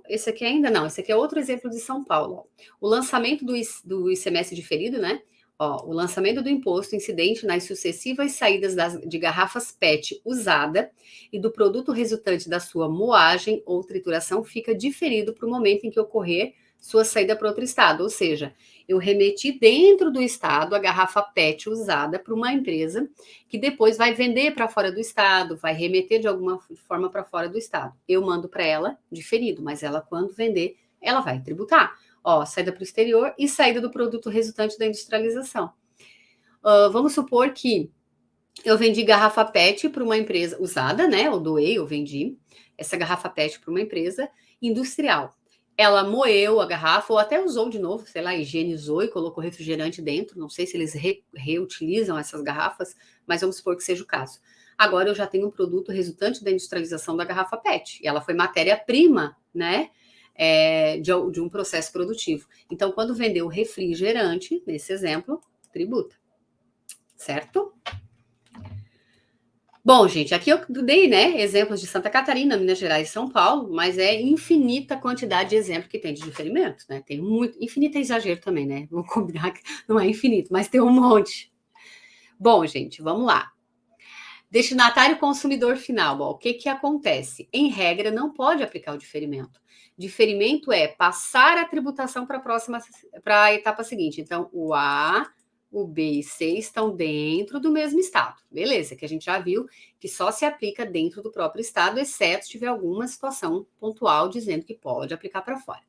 Esse aqui ainda não, esse aqui é outro exemplo de São Paulo. O lançamento do ICMS diferido, né? O lançamento do imposto incidente nas sucessivas saídas de garrafas PET usada e do produto resultante da sua moagem ou trituração fica diferido para o momento em que ocorrer sua saída para outro estado. Ou seja, eu remeti dentro do estado a garrafa PET usada para uma empresa que depois vai vender para fora do estado, vai remeter de alguma forma para fora do estado. Eu mando para ela diferido, mas ela, quando vender, ela vai tributar. Saída para o exterior e saída do produto resultante da industrialização. Vamos supor que eu vendi garrafa PET para uma empresa usada, né? Eu doei, eu vendi essa garrafa PET para uma empresa industrial. Ela moeu a garrafa ou até usou de novo, sei lá, higienizou e colocou refrigerante dentro. Não sei se eles reutilizam essas garrafas, mas vamos supor que seja o caso. Agora eu já tenho um produto resultante da industrialização da garrafa PET. E ela foi matéria-prima, né? De um processo produtivo. Então, quando vender o refrigerante, nesse exemplo, tributa. Certo? Bom, gente, aqui eu dei, né, exemplos de Santa Catarina, Minas Gerais e São Paulo, mas é infinita a quantidade de exemplos que tem de diferimento, né? Tem muito, infinito é exagero também, né? Vou combinar que não é infinito, mas tem um monte. Bom, gente, vamos lá. Destinatário consumidor final, o que acontece? Em regra, não pode aplicar o diferimento. Diferimento é passar a tributação para a etapa seguinte. Então, o A, o B e C estão dentro do mesmo estado. Beleza, que a gente já viu que só se aplica dentro do próprio estado, exceto se tiver alguma situação pontual dizendo que pode aplicar para fora.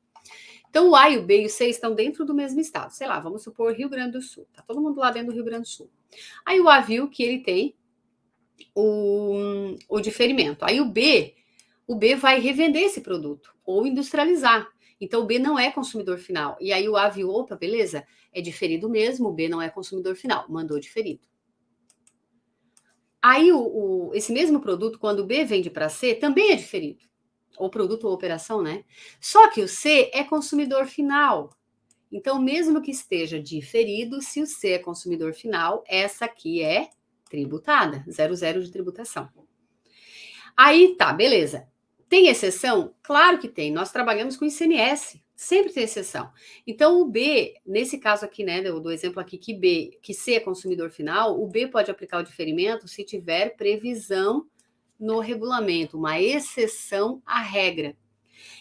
Então, o A, o B e o C estão dentro do mesmo estado. Sei lá, vamos supor Rio Grande do Sul. Tá todo mundo lá dentro do Rio Grande do Sul. Aí o A viu que ele tem o diferimento. Aí o B o B vai revender esse produto ou industrializar. Então, o B não é consumidor final. E aí o A viu, opa, beleza, é diferido mesmo, o B não é consumidor final, mandou diferido. Aí, esse mesmo produto, quando o B vende para C, também é diferido. Ou produto ou operação, né? Só que o C é consumidor final. Então, mesmo que esteja diferido, se o C é consumidor final, essa aqui é tributada, 00 de tributação. Aí tá, beleza. Tem exceção? Claro que tem. Nós trabalhamos com ICMS, sempre tem exceção. Então, o B, nesse caso aqui, né, do exemplo aqui, que C é consumidor final, o B pode aplicar o diferimento se tiver previsão no regulamento, uma exceção à regra.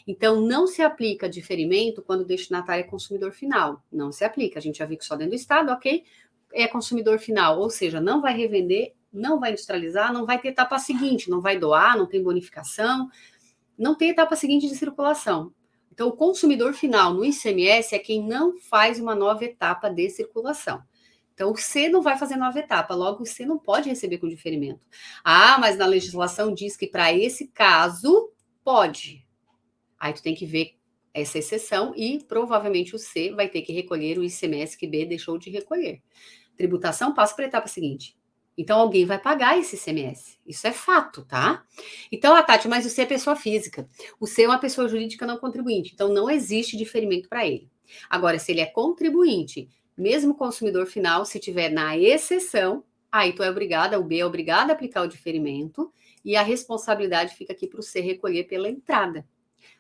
Então, não se aplica diferimento quando o destinatário é consumidor final. Não se aplica. A gente já viu que só dentro do Estado, ok? É consumidor final, ou seja, não vai revender, não vai industrializar, não vai ter etapa seguinte, não vai doar, não tem bonificação, não tem etapa seguinte de circulação. Então, o consumidor final no ICMS é quem não faz uma nova etapa de circulação. Então, o C não vai fazer nova etapa, logo o C não pode receber com diferimento. Ah, mas na legislação diz que para esse caso pode. Aí tu tem que ver essa exceção e provavelmente o C vai ter que recolher o ICMS que B deixou de recolher. Tributação passa para a etapa seguinte. Então alguém vai pagar esse ICMS. Isso é fato, tá? Então, Tati, mas o C é pessoa física. O C é uma pessoa jurídica não contribuinte. Então não existe diferimento para ele. Agora, se ele é contribuinte, mesmo consumidor final, se tiver na exceção, aí tu é obrigada, o B é obrigado a aplicar o diferimento e a responsabilidade fica aqui para o C recolher pela entrada.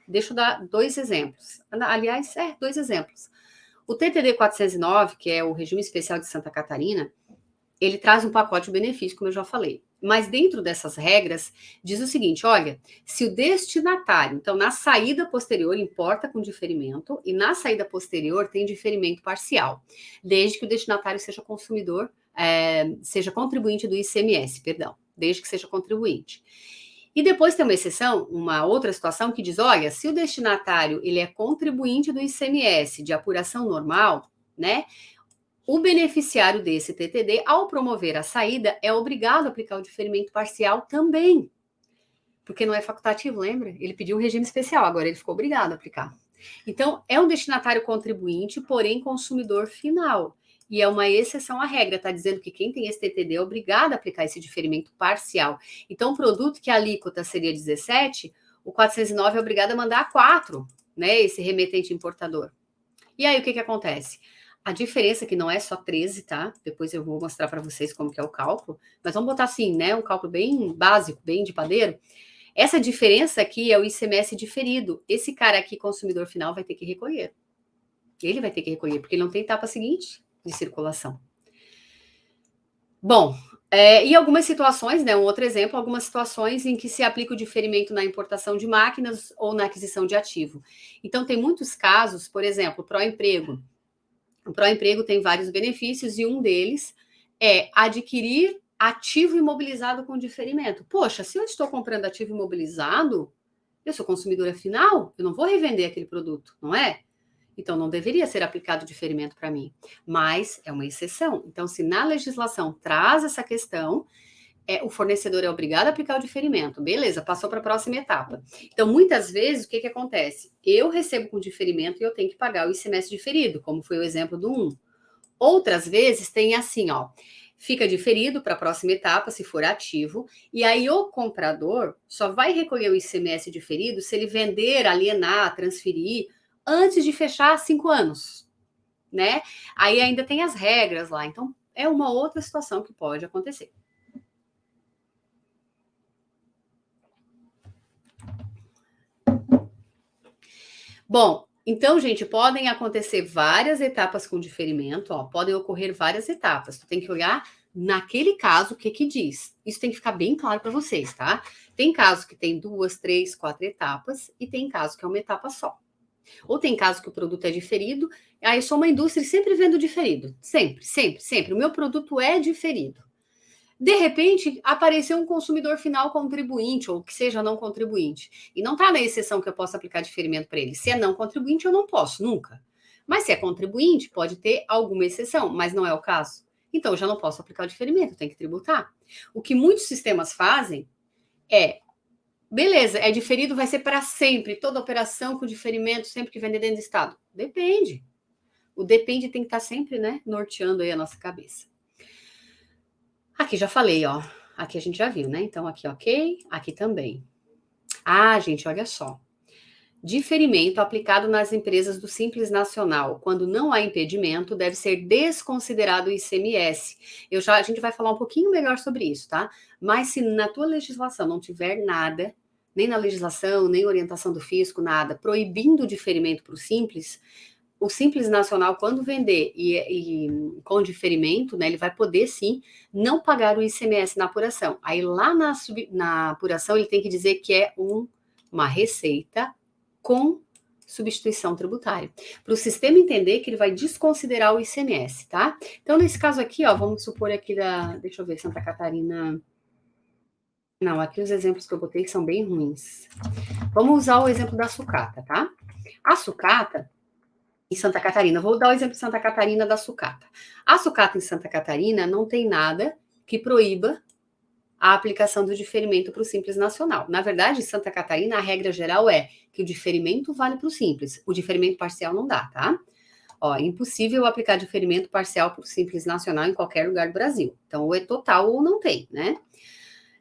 Deixa eu dar dois exemplos. Aliás, dois exemplos. O TTD 409, que é o Regime Especial de Santa Catarina, ele traz um pacote de benefício, como eu já falei. Mas dentro dessas regras, diz o seguinte, olha, se o destinatário, então na saída posterior importa com diferimento e na saída posterior tem diferimento parcial, desde que o destinatário seja consumidor, seja contribuinte do ICMS, perdão, desde que seja contribuinte. E depois tem uma exceção, uma outra situação que diz, olha, se o destinatário ele é contribuinte do ICMS de apuração normal, né, o beneficiário desse TTD, ao promover a saída, é obrigado a aplicar o diferimento parcial também, porque não é facultativo, lembra? Ele pediu um regime especial, agora ele ficou obrigado a aplicar. Então, é um destinatário contribuinte, porém consumidor final. E é uma exceção à regra, está dizendo que quem tem esse TTD é obrigado a aplicar esse diferimento parcial. Então, o produto que a alíquota seria 17, o 409 é obrigado a mandar 4, né, esse remetente importador. E aí, o que acontece? A diferença que não é só 13, tá? Depois eu vou mostrar para vocês como que é o cálculo, mas vamos botar assim, né, um cálculo bem básico, bem de padeiro. Essa diferença aqui é o ICMS diferido. Esse cara aqui, consumidor final, vai ter que recolher. Ele vai ter que recolher, porque ele não tem etapa seguinte de circulação. Bom, e algumas situações, né, um outro exemplo, algumas situações em que se aplica o diferimento na importação de máquinas ou na aquisição de ativo. Então, tem muitos casos, por exemplo, pró-emprego. O pró-emprego tem vários benefícios e um deles é adquirir ativo imobilizado com diferimento. Poxa, se eu estou comprando ativo imobilizado, eu sou consumidora final, eu não vou revender aquele produto, não é? Então, não deveria ser aplicado diferimento para mim, mas é uma exceção. Então, se na legislação traz essa questão, o fornecedor é obrigado a aplicar o diferimento. Beleza, passou para a próxima etapa. Então, muitas vezes, o que acontece? Eu recebo com diferimento e eu tenho que pagar o ICMS diferido, como foi o exemplo do 1. Outras vezes, tem assim, ó, fica diferido para a próxima etapa, se for ativo, e aí o comprador só vai recolher o ICMS diferido se ele vender, alienar, transferir, antes de fechar 5 anos, né? Aí ainda tem as regras lá, então é uma outra situação que pode acontecer. Bom, então, gente, podem acontecer várias etapas com diferimento, ó, podem ocorrer várias etapas. Tu tem que olhar naquele caso o que diz. Isso tem que ficar bem claro para vocês, tá? Tem caso que tem 2, 3, 4 etapas e tem caso que é uma etapa só. Ou tem caso que o produto é diferido, aí eu sou uma indústria e sempre vendo diferido. Sempre, sempre, sempre. O meu produto é diferido. De repente, apareceu um consumidor final contribuinte, ou que seja não contribuinte. E não está na exceção que eu posso aplicar diferimento para ele. Se é não contribuinte, eu não posso, nunca. Mas se é contribuinte, pode ter alguma exceção, mas não é o caso. Então, eu já não posso aplicar o diferimento, eu tenho que tributar. O que muitos sistemas fazem é Beleza, é diferido, vai ser para sempre, toda operação com diferimento, sempre que vender dentro do estado. Depende. O depende tem que estar sempre, né, norteando aí a nossa cabeça. Aqui já falei, ó. Aqui a gente já viu, né? Então aqui ok, aqui também. Ah, gente, olha só. Diferimento aplicado nas empresas do Simples Nacional, quando não há impedimento, deve ser desconsiderado o ICMS. A gente vai falar um pouquinho melhor sobre isso, tá? Mas se na tua legislação não tiver nada, nem na legislação, nem orientação do fisco, nada, proibindo o diferimento para o Simples Nacional, quando vender e com diferimento, né, ele vai poder sim não pagar o ICMS na apuração. Aí lá na apuração ele tem que dizer que é uma receita com substituição tributária, para o sistema entender que ele vai desconsiderar o ICMS, tá? Então, nesse caso aqui, ó, vamos supor aqui deixa eu ver, Santa Catarina. Não, aqui os exemplos que eu botei são bem ruins. Vamos usar o exemplo da sucata, tá? A sucata em Santa Catarina, vou dar o exemplo de Santa Catarina da sucata. A sucata em Santa Catarina não tem nada que proíba a aplicação do diferimento para o Simples Nacional. Na verdade, em Santa Catarina, a regra geral é que o diferimento vale para o Simples, o diferimento parcial não dá, tá? Ó, é impossível aplicar diferimento parcial para o Simples Nacional em qualquer lugar do Brasil. Então, ou é total ou não tem, né?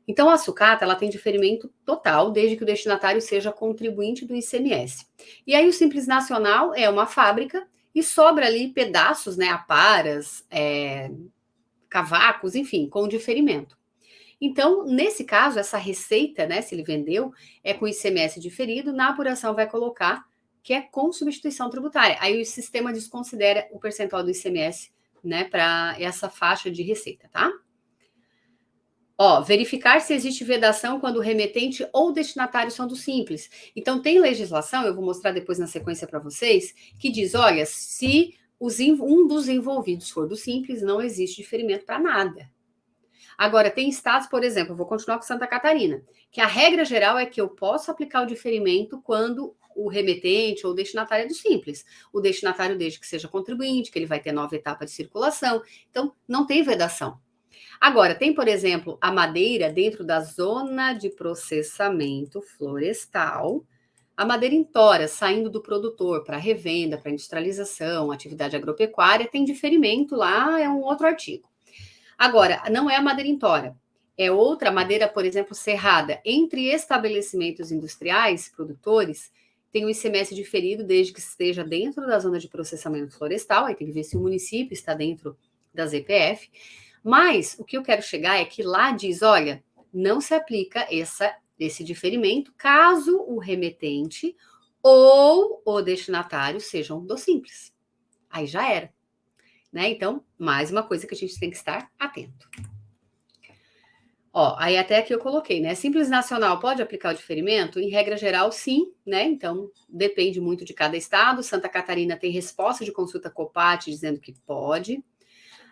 Então, a sucata, ela tem diferimento total, desde que o destinatário seja contribuinte do ICMS. E aí, o Simples Nacional é uma fábrica e sobra ali pedaços, né, aparas, cavacos, enfim, com diferimento. Então, nesse caso, essa receita, né, se ele vendeu, é com ICMS diferido, na apuração vai colocar que é com substituição tributária. Aí o sistema desconsidera o percentual do ICMS, né, para essa faixa de receita, tá? Ó, verificar se existe vedação quando o remetente ou destinatário são do Simples. Então, tem legislação, eu vou mostrar depois na sequência para vocês, que diz, olha, se um dos envolvidos for do Simples, não existe diferimento para nada. Agora, tem estados, por exemplo, eu vou continuar com Santa Catarina, que a regra geral é que eu posso aplicar o diferimento quando o remetente ou o destinatário é do Simples. O destinatário, desde que seja contribuinte, que ele vai ter nova etapa de circulação. Então, não tem vedação. Agora, tem, por exemplo, a madeira dentro da zona de processamento florestal, a madeira em tora, saindo do produtor para revenda, para industrialização, atividade agropecuária, tem diferimento lá, é um outro artigo. Agora, não é a madeira em tora, é outra madeira, por exemplo, serrada. Entre estabelecimentos industriais, produtores, tem o ICMS diferido desde que esteja dentro da zona de processamento florestal, aí tem que ver se o município está dentro da ZPF. Mas o que eu quero chegar é que lá diz, olha, não se aplica esse diferimento caso o remetente ou o destinatário sejam do Simples. Aí já era. Né? Então, mais uma coisa que a gente tem que estar atento. Ó, aí até aqui eu coloquei, né? Simples Nacional pode aplicar o diferimento? Em regra geral, sim, né? Então, depende muito de cada estado. Santa Catarina tem resposta de consulta COPAT dizendo que pode.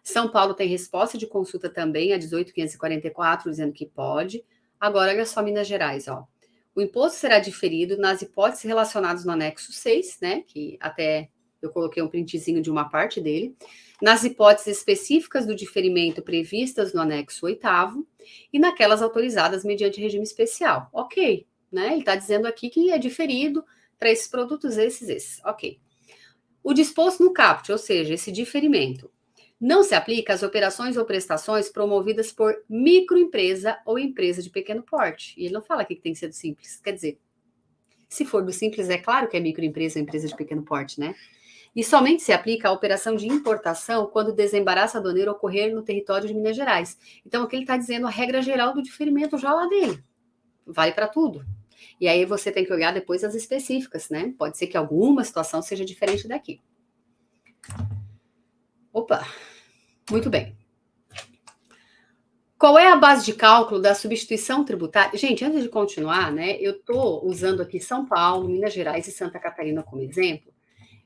São Paulo tem resposta de consulta também, a 18.544, dizendo que pode. Agora, olha só Minas Gerais, ó. O imposto será diferido nas hipóteses relacionadas no anexo 6, né? Que até eu coloquei um printzinho de uma parte dele. Nas hipóteses específicas do diferimento previstas no anexo 8º e naquelas autorizadas mediante regime especial. Ok, né? Ele está dizendo aqui que é diferido para esses produtos, esses. Ok. O disposto no caput, ou seja, esse diferimento, não se aplica às operações ou prestações promovidas por microempresa ou empresa de pequeno porte. E ele não fala aqui que tem que ser do Simples. Quer dizer, se for do Simples, é claro que é microempresa ou empresa de pequeno porte, né? E somente se aplica à operação de importação quando o desembaraço aduaneiro ocorrer no território de Minas Gerais. Então, o que ele está dizendo, a regra geral do diferimento já lá dele. Vale para tudo. E aí você tem que olhar depois as específicas, né? Pode ser que alguma situação seja diferente daqui. Opa, muito bem. Qual é a base de cálculo da substituição tributária? Gente, antes de continuar, né? Eu estou usando aqui São Paulo, Minas Gerais e Santa Catarina como exemplo,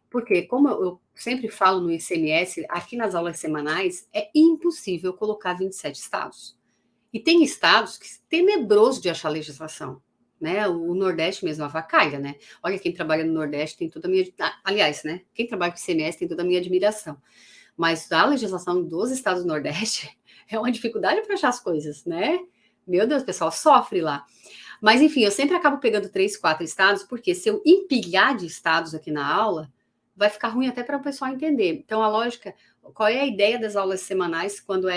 porque, como eu sempre falo no ICMS, aqui nas aulas semanais, é impossível colocar 27 estados. E tem estados que é tenebroso de achar legislação, né? O Nordeste mesmo avacalha, né? Olha, quem trabalha no Nordeste tem toda a minha... Aliás, né? Quem trabalha com ICMS tem toda a minha admiração. Mas a legislação dos estados do Nordeste é uma dificuldade para achar as coisas, né? Meu Deus, o pessoal sofre lá. Mas, enfim, eu sempre acabo pegando 3, 4 estados, porque se eu empilhar de estados aqui na aula, vai ficar ruim até para o pessoal entender. Então, a lógica, qual é a ideia das aulas semanais quando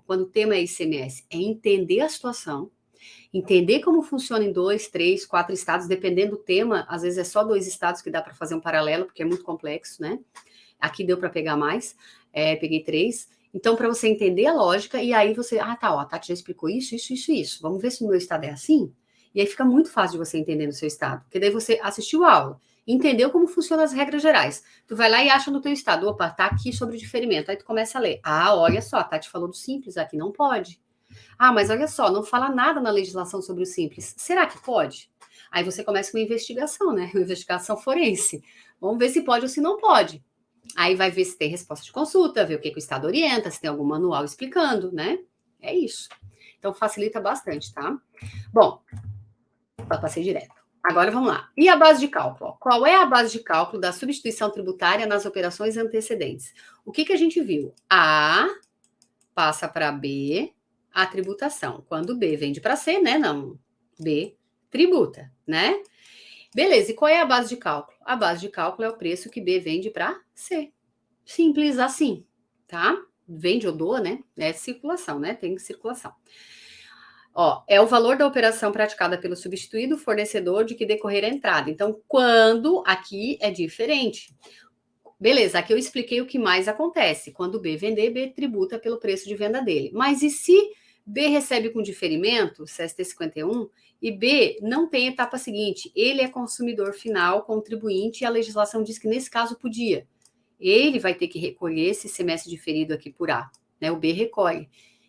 o tema é ICMS? É entender a situação, entender como funciona em 2, 3, 4 estados, dependendo do tema, às vezes é só 2 estados que dá para fazer um paralelo, porque é muito complexo, né? Aqui deu para pegar mais, peguei 3. Então, para você entender a lógica, e aí você, tá, ó, a Tati já explicou isso, isso, isso, isso. Vamos ver se no meu estado é assim? E aí fica muito fácil de você entender no seu estado, porque daí você assistiu a aula, entendeu como funcionam as regras gerais. Tu vai lá e acha no teu estado, opa, tá aqui sobre o diferimento. Aí tu começa a ler. Olha só, a Tati falou do simples, aqui não pode. Mas olha só, não fala nada na legislação sobre o simples. Será que pode? Aí você começa com uma investigação, né? Uma investigação forense. Vamos ver se pode ou se não pode. Aí vai ver se tem resposta de consulta, ver o que o Estado orienta, se tem algum manual explicando, né? É isso. Então facilita bastante, tá? Bom, passei direto. Agora vamos lá. E a base de cálculo? Qual é a base de cálculo da substituição tributária nas operações antecedentes? O que a gente viu? A passa para B a tributação. Quando B vende para C, né? Não. B tributa, né? Beleza, e qual é a base de cálculo? A base de cálculo é o preço que B vende para C. Simples assim, tá? Vende ou doa, né? É circulação, né? Tem circulação. É o valor da operação praticada pelo substituído fornecedor de que decorrer a entrada. Então, quando aqui é diferente. Beleza, aqui eu expliquei o que mais acontece. Quando B vender, B tributa pelo preço de venda dele. Mas e se B recebe com diferimento, CST 51, e B não tem etapa seguinte? Ele é consumidor final, contribuinte, e a legislação diz que nesse caso podia. Ele vai ter que recolher esse semestre diferido aqui por A, né? O B recolhe.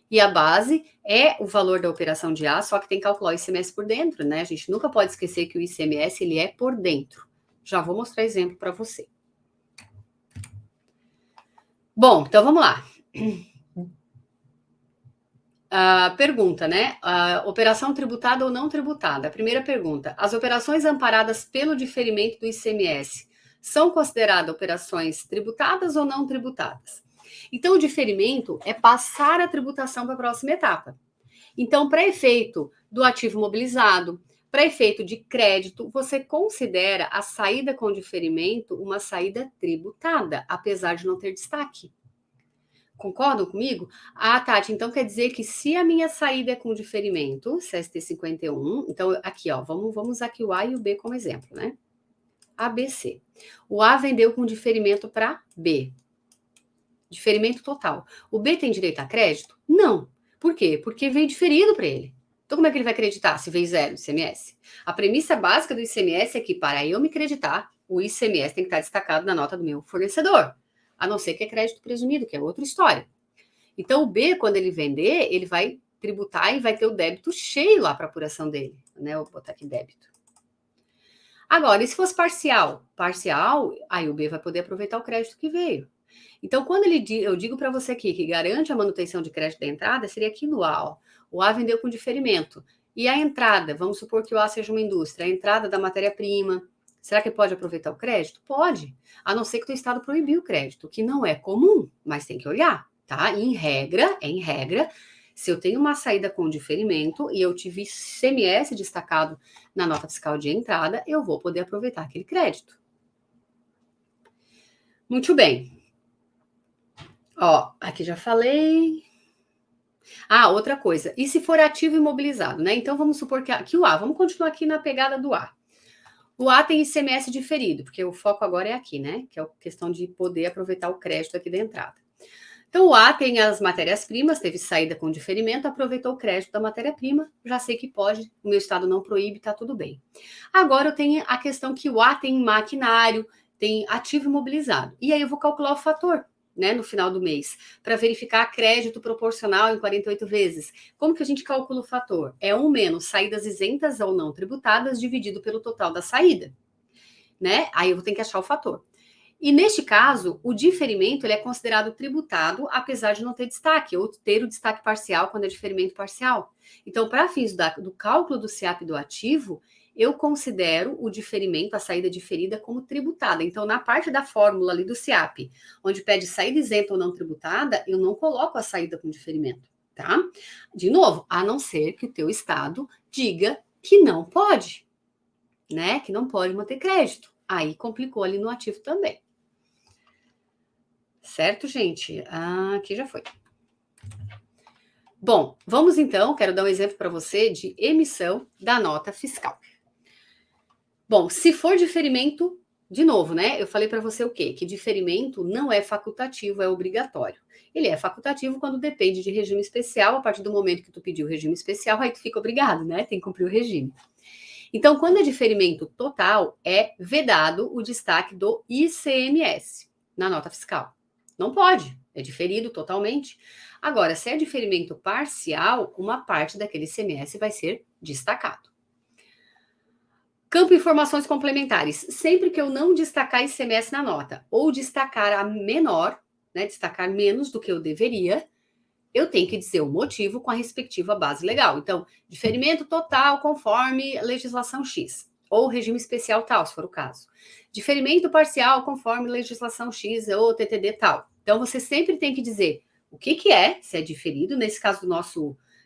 E a base é o valor da operação de A, só que tem que calcular o ICMS por dentro, né? A gente nunca pode esquecer que o ICMS, ele é por dentro. Já vou mostrar exemplo para você. Bom, então vamos lá. Pergunta, né? Operação tributada ou não tributada? A primeira pergunta. As operações amparadas pelo diferimento do ICMS são consideradas operações tributadas ou não tributadas? Então, o diferimento é passar a tributação para a próxima etapa. Então, para efeito do ativo mobilizado, para efeito de crédito, você considera a saída com diferimento uma saída tributada, apesar de não ter destaque. Concordam comigo? Tati, então quer dizer que se a minha saída é com diferimento, CST 51, então aqui, vamos usar aqui o A e o B como exemplo, né? ABC. O A vendeu com diferimento para B. Diferimento total. O B tem direito a crédito? Não. Por quê? Porque veio diferido para ele. Então, como é que ele vai acreditar se veio zero ICMS? A premissa básica do ICMS é que, para eu me creditar, o ICMS tem que estar destacado na nota do meu fornecedor. A não ser que é crédito presumido, que é outra história. Então, o B, quando ele vender, ele vai tributar e vai ter o débito cheio lá para a apuração dele. Né? Eu vou botar aqui débito. Agora, e se fosse parcial? Parcial, aí o B vai poder aproveitar o crédito que veio. Então, quando eu digo para você aqui que garante a manutenção de crédito da entrada, seria aqui no A. O A vendeu com diferimento. E a entrada, vamos supor que o A seja uma indústria, a entrada da matéria-prima, será que pode aproveitar o crédito? Pode, a não ser que o Estado proibiu o crédito, que não é comum, mas tem que olhar, tá? Em regra, se eu tenho uma saída com diferimento e eu tive ICMS destacado na nota fiscal de entrada, eu vou poder aproveitar aquele crédito. Muito bem. Aqui já falei. Outra coisa. E se for ativo imobilizado, né? Então, vamos supor que o A, vamos continuar aqui na pegada do A. O A tem ICMS diferido, porque o foco agora é aqui, né? Que é a questão de poder aproveitar o crédito aqui da entrada. Então, o A tem as matérias-primas, teve saída com diferimento, aproveitou o crédito da matéria-prima, já sei que pode, o meu estado não proíbe, tá tudo bem. Agora eu tenho a questão que o A tem maquinário, tem ativo imobilizado. E aí eu vou calcular o fator, né, no final do mês, para verificar crédito proporcional em 48 vezes. Como que a gente calcula o fator? É 1 menos saídas isentas ou não tributadas dividido pelo total da saída, né? Aí eu tenho que achar o fator. E neste caso, o diferimento ele é considerado tributado, apesar de não ter destaque, ou ter o destaque parcial quando é diferimento parcial. Então, para fins do cálculo do CIAP do ativo, eu considero o diferimento, a saída diferida, como tributada. Então, na parte da fórmula ali do CIAP, onde pede saída isenta ou não tributada, eu não coloco a saída com diferimento, tá? De novo, a não ser que o teu estado diga que não pode, né? Que não pode manter crédito. Aí complicou ali no ativo também. Certo, gente? Aqui já foi. Bom, vamos então, quero dar um exemplo para você de emissão da nota fiscal. Bom, se for diferimento, de novo, né? Eu falei para você o quê? Que diferimento não é facultativo, é obrigatório. Ele é facultativo quando depende de regime especial. A partir do momento que tu pediu o regime especial, aí tu fica obrigado, né? Tem que cumprir o regime. Então, quando é diferimento total, é vedado o destaque do ICMS na nota fiscal. Não pode, é diferido totalmente. Agora, se é diferimento parcial, uma parte daquele ICMS vai ser destacado. Campo informações complementares. Sempre que eu não destacar ICMS na nota, ou destacar a menor, né, destacar menos do que eu deveria, eu tenho que dizer o motivo com a respectiva base legal. Então, diferimento total conforme legislação X, ou regime especial tal, se for o caso. Diferimento parcial conforme legislação X ou TTD tal. Então, você sempre tem que dizer o que é, se é diferido, nesse caso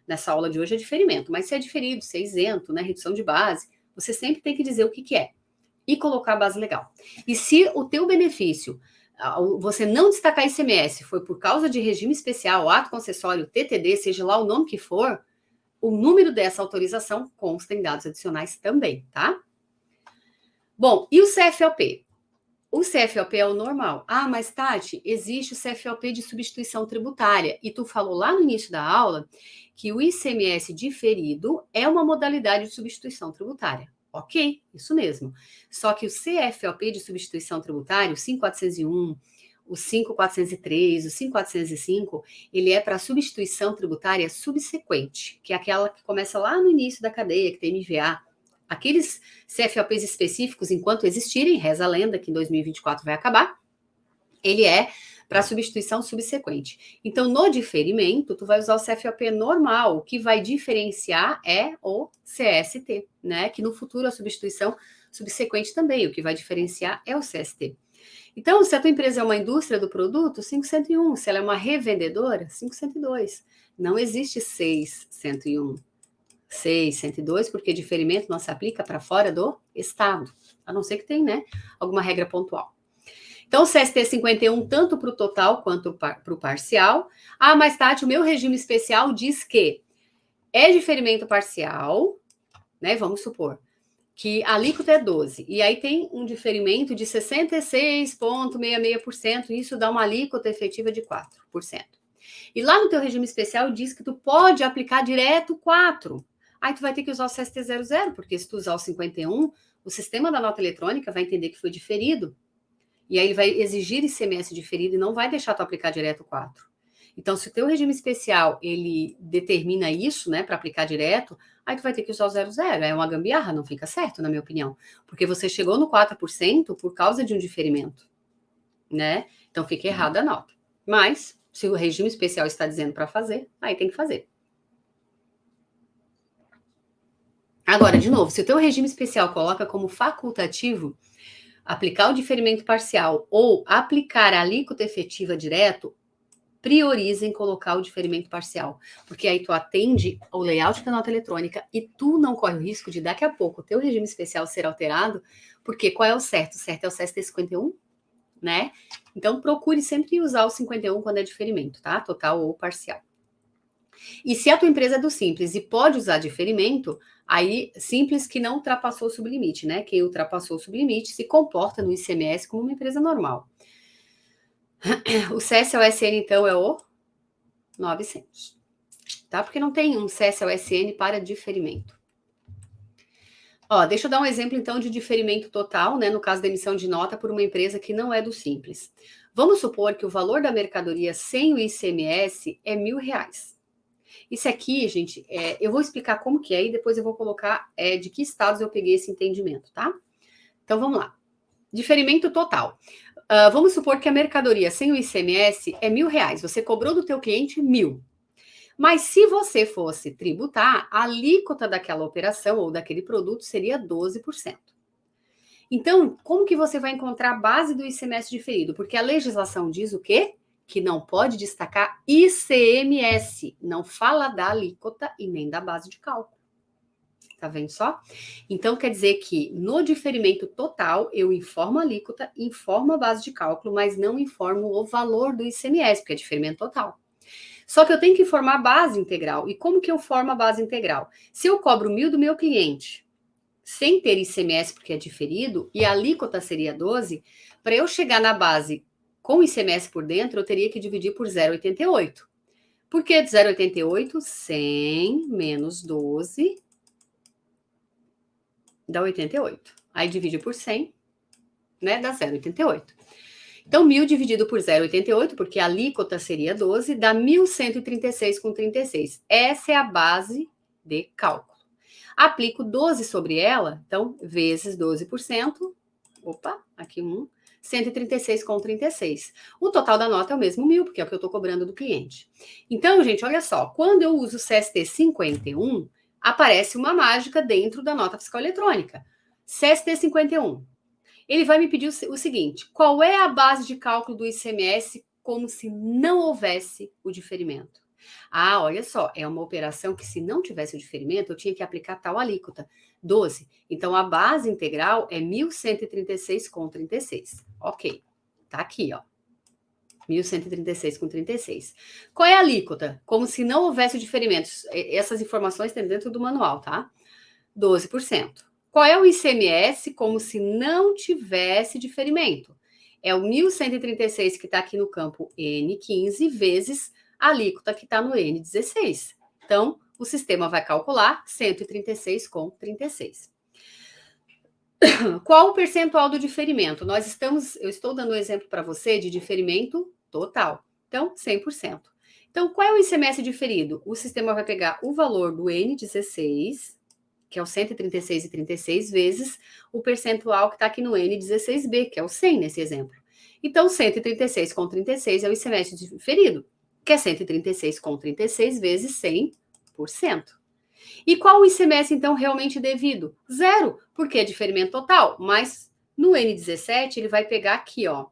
nessa aula de hoje é diferimento, mas se é diferido, se é isento, né, redução de base, você sempre tem que dizer o que é e colocar a base legal. E se o teu benefício, você não destacar ICMS, foi por causa de regime especial, ato concessório, TTD, seja lá o nome que for, o número dessa autorização consta em dados adicionais também, tá? Bom, e o CFOP? O CFOP é o normal. Ah, mas Tati, existe o CFOP de substituição tributária. E tu falou lá no início da aula que o ICMS diferido é uma modalidade de substituição tributária. Ok, isso mesmo. Só que o CFOP de substituição tributária, o 5401, o 5403, o 5405, ele é para substituição tributária subsequente, que é aquela que começa lá no início da cadeia, que tem MVA. Aqueles CFOPs específicos, enquanto existirem, reza a lenda que em 2024 vai acabar, ele é para substituição subsequente. Então, no diferimento, tu vai usar o CFOP normal, o que vai diferenciar é o CST, né? Que no futuro a substituição subsequente também, o que vai diferenciar é o CST. Então, se a tua empresa é uma indústria do produto, 5101. Se ela é uma revendedora, 5102. Não existe 6101. 102, porque diferimento não se aplica para fora do estado, a não ser que tenha, né, alguma regra pontual. Então, o CST 51, tanto para o total quanto para o parcial. Ah, mas Tati, o meu regime especial diz que é diferimento parcial, né, vamos supor, que a alíquota é 12, e aí tem um diferimento de 66,66%, e isso dá uma alíquota efetiva de 4%. E lá no teu regime especial diz que tu pode aplicar direto 4%. Aí tu vai ter que usar o CST 00, porque se tu usar o 51, o sistema da nota eletrônica vai entender que foi diferido, e aí ele vai exigir ICMS diferido e não vai deixar tu aplicar direto 4. Então, se o teu regime especial, ele determina isso, né, para aplicar direto, aí tu vai ter que usar o 00. É uma gambiarra, não fica certo, na minha opinião. Porque você chegou no 4% por causa de um diferimento, né? Então, fica errada a nota. Mas, se o regime especial está dizendo para fazer, aí tem que fazer. Agora, de novo, se o teu regime especial coloca como facultativo aplicar o diferimento parcial ou aplicar a alíquota efetiva direto, prioriza em colocar o diferimento parcial, porque aí tu atende ao layout da nota eletrônica e tu não corre o risco de daqui a pouco o teu regime especial ser alterado, porque qual é o certo? O certo é o CST 51, né? Então procure sempre usar o 51 quando é diferimento, tá? Total ou parcial. E se a tua empresa é do Simples e pode usar diferimento, aí Simples que não ultrapassou o sublimite, né? Quem ultrapassou o sublimite se comporta no ICMS como uma empresa normal. O CSLSN, então, é o 900, tá? Porque não tem um CSLSN para diferimento. Ó, deixa eu dar um exemplo, então, de diferimento total, né? No caso da emissão de nota por uma empresa que não é do Simples. Vamos supor que o valor da mercadoria sem o ICMS é R$1.000. Isso aqui, gente, eu vou explicar como que é e depois eu vou colocar de que estados eu peguei esse entendimento, tá? Então, vamos lá. Diferimento total. Vamos supor que a mercadoria sem o ICMS é R$1.000. Você cobrou do teu cliente 1.000. Mas se você fosse tributar, a alíquota daquela operação ou daquele produto seria 12%. Então, como que você vai encontrar a base do ICMS diferido? Porque a legislação diz o quê? Que não pode destacar ICMS, não fala da alíquota e nem da base de cálculo. Tá vendo só? Então, quer dizer que no diferimento total, eu informo a alíquota, informo a base de cálculo, mas não informo o valor do ICMS, porque é diferimento total. Só que eu tenho que informar a base integral. E como que eu formo a base integral? Se eu cobro 1.000 do meu cliente, sem ter ICMS, porque é diferido, e a alíquota seria 12, para eu chegar na base com ICMS por dentro, eu teria que dividir por 0,88. Por que 0,88? 100 menos 12 dá 88. Aí divide por 100, né? Dá 0,88. Então, 1.000 dividido por 0,88, porque a alíquota seria 12, dá 1.136,36. Essa é a base de cálculo. Aplico 12 sobre ela, então, vezes 12%. Opa, aqui 136,36. O total da nota é o mesmo 1.000, porque é o que eu estou cobrando do cliente. Então, gente, olha só. Quando eu uso o CST 51, aparece uma mágica dentro da nota fiscal eletrônica. CST 51. Ele vai me pedir o seguinte: qual é a base de cálculo do ICMS como se não houvesse o diferimento? Ah, olha só, é uma operação que se não tivesse o diferimento, eu tinha que aplicar tal alíquota, 12. Então, a base integral é 1.136,36. Ok, tá aqui, ó. 1.136,36. Qual é a alíquota? Como se não houvesse o diferimento. Essas informações estão dentro do manual, tá? 12%. Qual é o ICMS como se não tivesse diferimento? É o 1.136 que está aqui no campo N15 vezes a alíquota que está no N16. Então, o sistema vai calcular 136,36. Qual o percentual do diferimento? Eu estou dando um exemplo para você de diferimento total. Então, 100%. Então, qual é o ICMS diferido? O sistema vai pegar o valor do N16, que é o 136,36, vezes o percentual que está aqui no N16B, que é o 100 nesse exemplo. Então, 136,36 é o ICMS diferido, que é 136,36 vezes 100%. E qual o ICMS, então, realmente devido? Zero, porque é diferimento total, mas no N17 ele vai pegar aqui, ó.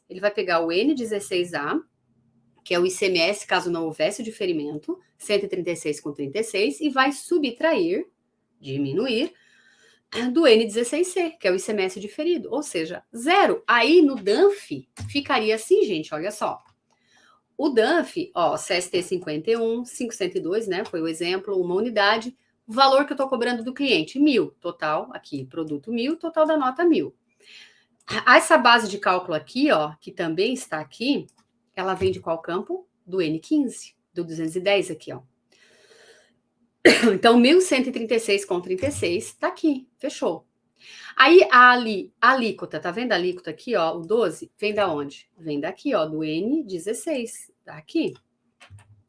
Ele vai pegar o N16A, que é o ICMS caso não houvesse o diferimento, 136,36, e vai subtrair, diminuir, do N16C, que é o ICMS diferido, ou seja, zero. Aí no DANF ficaria assim, gente, olha só. O DANF, ó, CST 51, 502, né, foi o exemplo, uma unidade, o valor que eu tô cobrando do cliente, 1.000, total, aqui, produto 1.000, total da nota 1.000. Essa base de cálculo aqui, ó, que também está aqui, ela vem de qual campo? Do N15, do 210 aqui, ó. Então, 1.136,36 tá aqui, fechou. Aí, a alíquota, tá vendo a alíquota aqui, ó, o 12, vem da onde? Vem daqui, ó, do N16, tá aqui.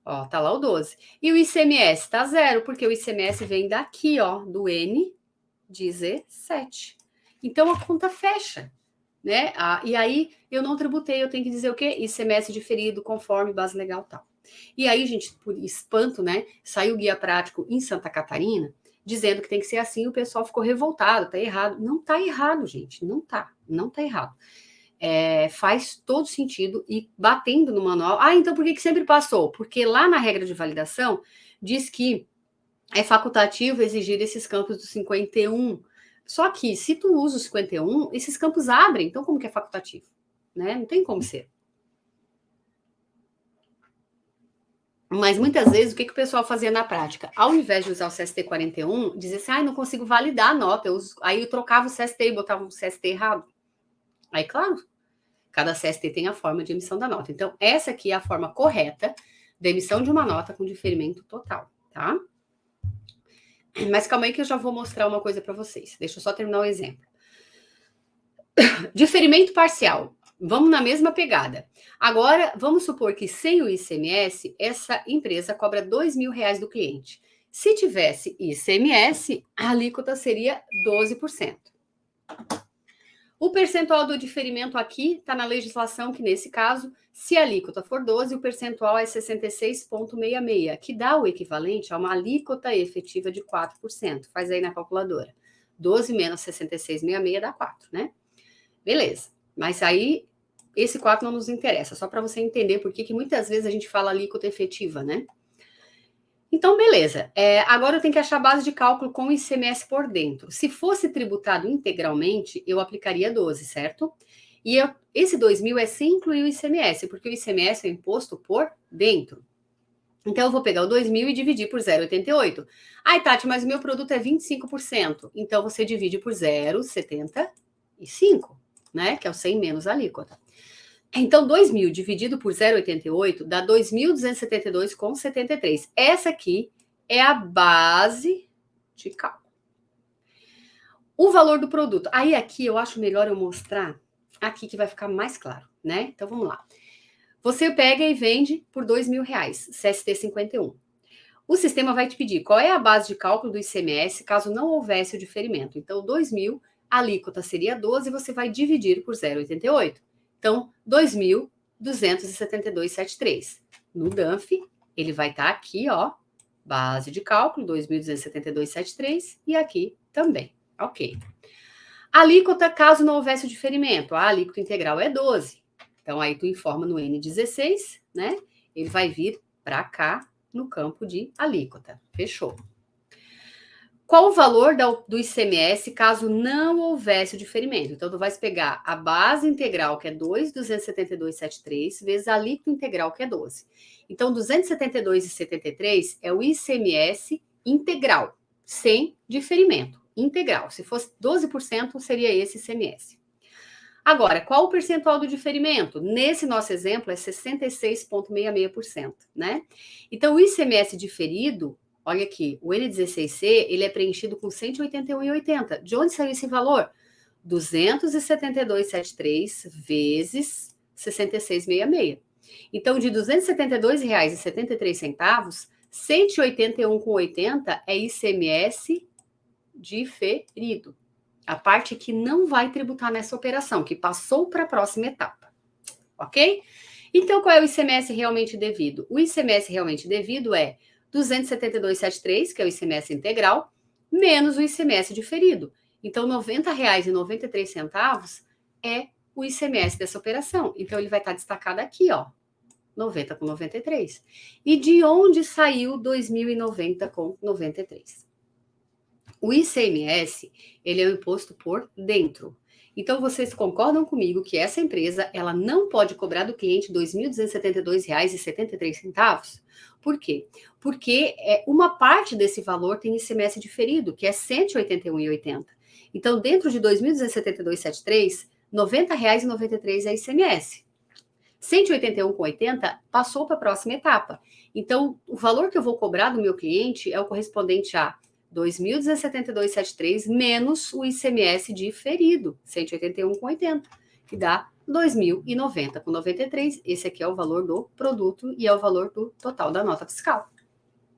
Ó, tá lá o 12. E o ICMS tá zero, porque o ICMS vem daqui, ó, do N17. Então, a conta fecha, né? E aí, eu não tributei, eu tenho que dizer o quê? ICMS diferido, conforme base legal tal. E aí, gente, por espanto, né? Saiu o guia prático em Santa Catarina, dizendo que tem que ser assim, o pessoal ficou revoltado, tá errado. Não tá errado, gente, não tá errado. Faz todo sentido e batendo no manual. Ah, então por que sempre passou? Porque lá na regra de validação diz que é facultativo exigir esses campos do 51. Só que se tu usa o 51, esses campos abrem, então como que é facultativo? Né? Não tem como ser. Mas muitas vezes, o que o pessoal fazia na prática? Ao invés de usar o CST 41, dizia assim, não consigo validar a nota. Aí eu trocava o CST e botava um CST errado. Aí, claro, cada CST tem a forma de emissão da nota. Então, essa aqui é a forma correta da emissão de uma nota com diferimento total, tá? Mas calma aí que eu já vou mostrar uma coisa para vocês. Deixa eu só terminar o exemplo. Diferimento parcial. Vamos na mesma pegada. Agora, vamos supor que sem o ICMS, essa empresa cobra R$2.000 do cliente. Se tivesse ICMS, a alíquota seria 12%. O percentual do diferimento aqui está na legislação que, nesse caso, se a alíquota for 12, o percentual é 66,66, que dá o equivalente a uma alíquota efetiva de 4%. Faz aí na calculadora. 12 menos 66,66 dá 4, né? Beleza. Mas aí, esse 4 não nos interessa, só para você entender por que muitas vezes a gente fala alíquota efetiva, né? Então, beleza. Agora eu tenho que achar a base de cálculo com o ICMS por dentro. Se fosse tributado integralmente, eu aplicaria 12, certo? E esse 2.000 é sem incluir o ICMS, porque o ICMS é imposto por dentro. Então, eu vou pegar o 2.000 e dividir por 0,88. Ai, Tati, mas o meu produto é 25%. Então, você divide por 0,75, né? Que é o 100 menos a alíquota. Então, 2.000 dividido por 0,88 dá 2.272,73. Essa aqui é a base de cálculo. O valor do produto. Aí, aqui, eu acho melhor eu mostrar aqui que vai ficar mais claro, né? Então, vamos lá. Você pega e vende por R$2.000, CST 51. O sistema vai te pedir qual é a base de cálculo do ICMS caso não houvesse o diferimento. Então, 2.000, a alíquota seria 12, você vai dividir por 0,88. Então, 2.272,73. No DANF, ele vai estar aqui, ó, base de cálculo, 2.272,73, e aqui também, ok. Alíquota, caso não houvesse o diferimento, a alíquota integral é 12. Então, aí tu informa no N16, né? Ele vai vir para cá, no campo de alíquota. Fechou. Qual o valor do ICMS caso não houvesse o diferimento? Então, tu vais pegar a base integral, que é 2.272,73, vezes a alíquota integral, que é 12. Então, 272,73 é o ICMS integral, sem diferimento. Integral. Se fosse 12%, seria esse ICMS. Agora, qual o percentual do diferimento? Nesse nosso exemplo, é 66,66%, né? Então, o ICMS diferido, olha aqui, o N16C, ele é preenchido com 181,80. De onde saiu esse valor? 272,73 vezes 66,66. Então, de R$ 272,73, 181,80 é ICMS diferido. A parte que não vai tributar nessa operação, que passou para a próxima etapa. Ok? Então, qual é o ICMS realmente devido? O ICMS realmente devido é 272,73, que é o ICMS integral, menos o ICMS diferido. Então, R$ 90,93 é o ICMS dessa operação. Então, ele vai estar destacado aqui, ó, 90,93. E de onde saiu 2.090,93? O ICMS, ele é o imposto por dentro. Então, vocês concordam comigo que essa empresa, ela não pode cobrar do cliente R$ 2.272,73? Por quê? Porque uma parte desse valor tem ICMS diferido, que é R$ 181,80. Então, dentro de R$ 2.272,73, R$ 90,93 é ICMS. R$ 181,80 passou para a próxima etapa. Então, o valor que eu vou cobrar do meu cliente é o correspondente a 2.272,73 menos o ICMS diferido, 181,80, que dá 2.090,93. Esse aqui é o valor do produto e é o valor do total da nota fiscal,